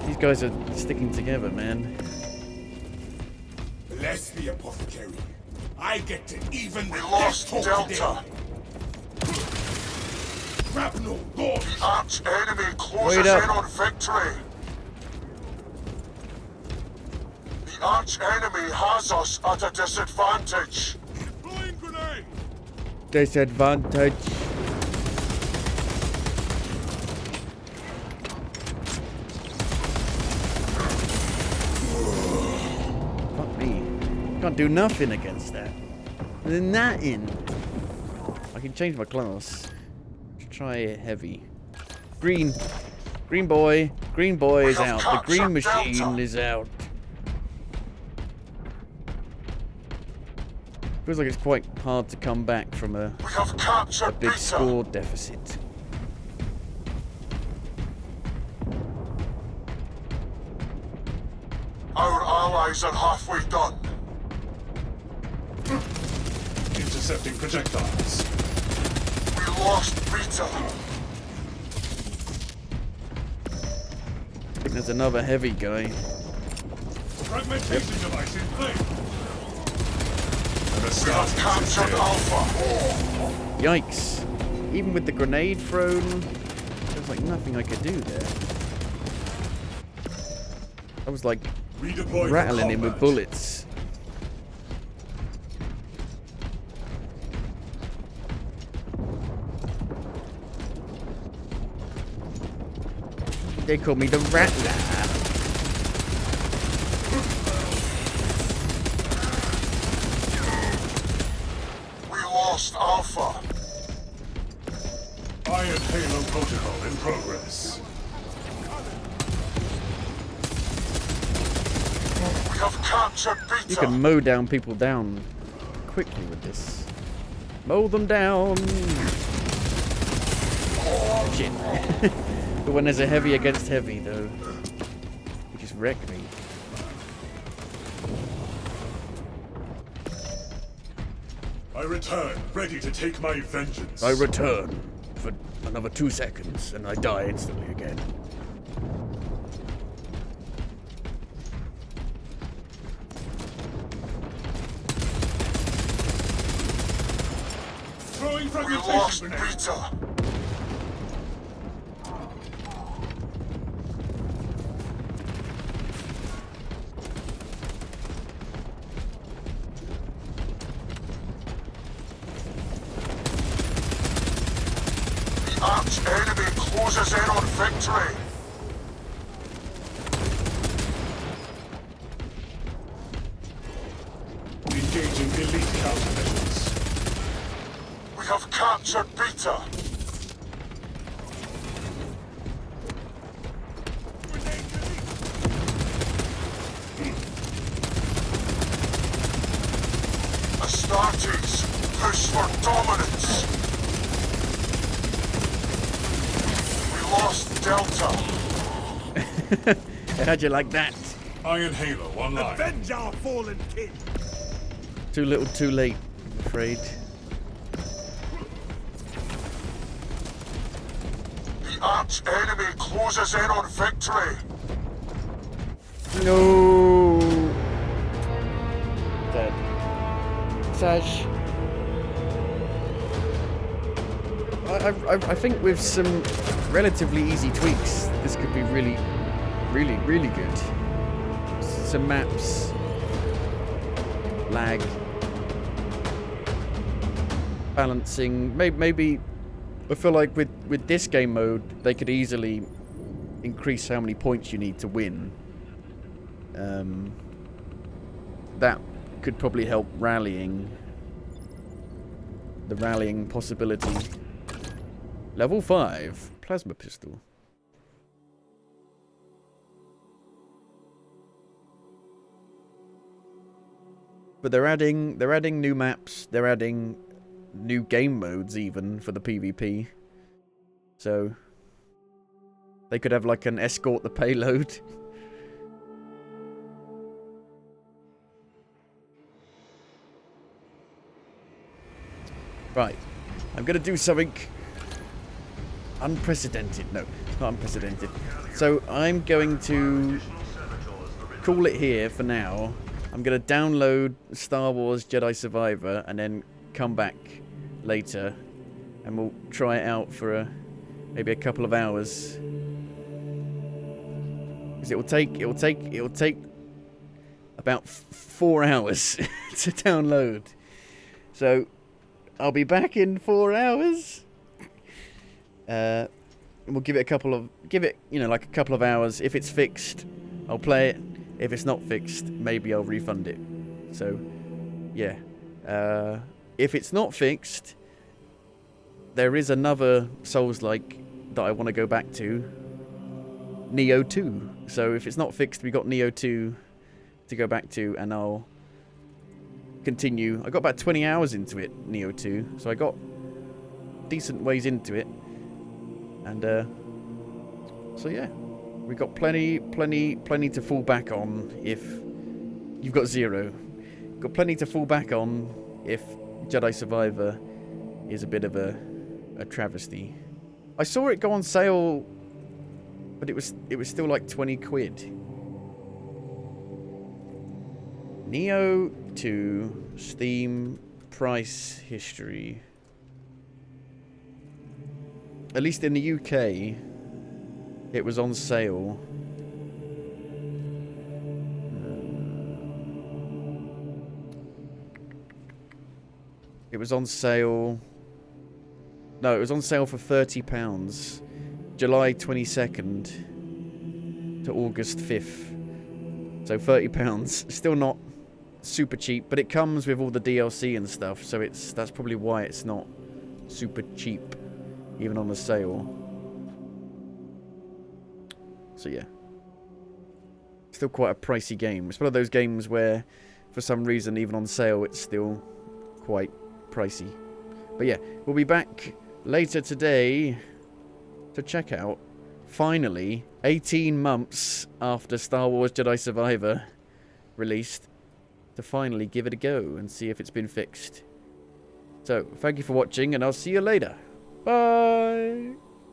These guys are sticking together, man. Bless the apothecary. I get to even We lost Delta. Grapnel, Lord. The arch enemy closes Wait up. in on victory. The arch enemy has us at a disadvantage. Throwing grenade. Disadvantage. Fuck me. Can't do nothing against that. Nothing. I can change my class. Let's try heavy. Green. Green boy. Green boy is out. The green machine is out. Feels like it's quite hard to come back from a big score deficit. Our allies are halfway done. Intercepting projectiles. We lost Beta. I think there's another heavy guy. Fragmentation device in place. We have captured Alpha. Yikes. Even with the grenade thrown, there's like nothing I could do there. I was like rattling him with bullets. They call me the Rattler. Lost Alpha. Iron Halo protocol in progress. We have captured Beta. You can mow down people down quickly with this. Mow them down. Shit. But when there's a heavy against heavy, though, you just wreck me. I return, ready to take my vengeance. I return for another 2 seconds, and I die instantly again. Throwing we fragmentation lost grenade. Beta. Arch enemy closes in on victory. Engaging elite countermeasures. We have captured Beta. Astartes, push for dominance. Lost Delta. How'd you like that? Iron Halo online. Avenge our fallen king. Too little, too late, I'm afraid. The arch enemy closes in on victory. No. Dead. Sash. I think with some relatively easy tweaks, this could be really good. Some maps, lag, balancing. Maybe I feel like with this game mode, they could easily increase how many points you need to win. That could probably help rallying the rallying possibility. Level 5 plasma pistol. But they're adding new maps. They're adding new game modes even for the PvP. So they could have like an escort the payload. Right, I'm gonna do something unprecedented. No, not unprecedented. So I'm going to call it here for now. I'm gonna download Star Wars Jedi Survivor and then come back later, and we'll try it out for maybe a couple of hours. Because it'll take about 4 hours to download. So I'll be back in 4 hours. We'll give it a couple of like a couple of hours. If it's fixed, I'll play it. If it's not fixed, maybe I'll refund it. So yeah. If it's not fixed, there is another Souls-like that I want to go back to. Neo 2. So if it's not fixed, we got Neo 2 to go back to, and I'll continue. I got about 20 hours into it, Neo 2, so I got decent ways into it. And so yeah, we got plenty to fall back on if you've got 0. Got plenty to fall back on if Jedi Survivor is a bit of a travesty. I saw it go on sale, but it was still like 20 quid. Neo 2 Steam price history. At least in the UK, it was on sale. It was on sale. No, it was on sale for £30. July 22nd to August 5th. So £30. Still not super cheap, but it comes with all the DLC and stuff, so that's probably why it's not super cheap, even on the sale. So yeah, still quite a pricey game. It's one of those games where, for some reason, even on sale, it's still quite pricey. But yeah, we'll be back later today to check out, finally, 18 months after Star Wars Jedi Survivor released, to finally give it a go and see if it's been fixed. So, thank you for watching, and I'll see you later. Bye!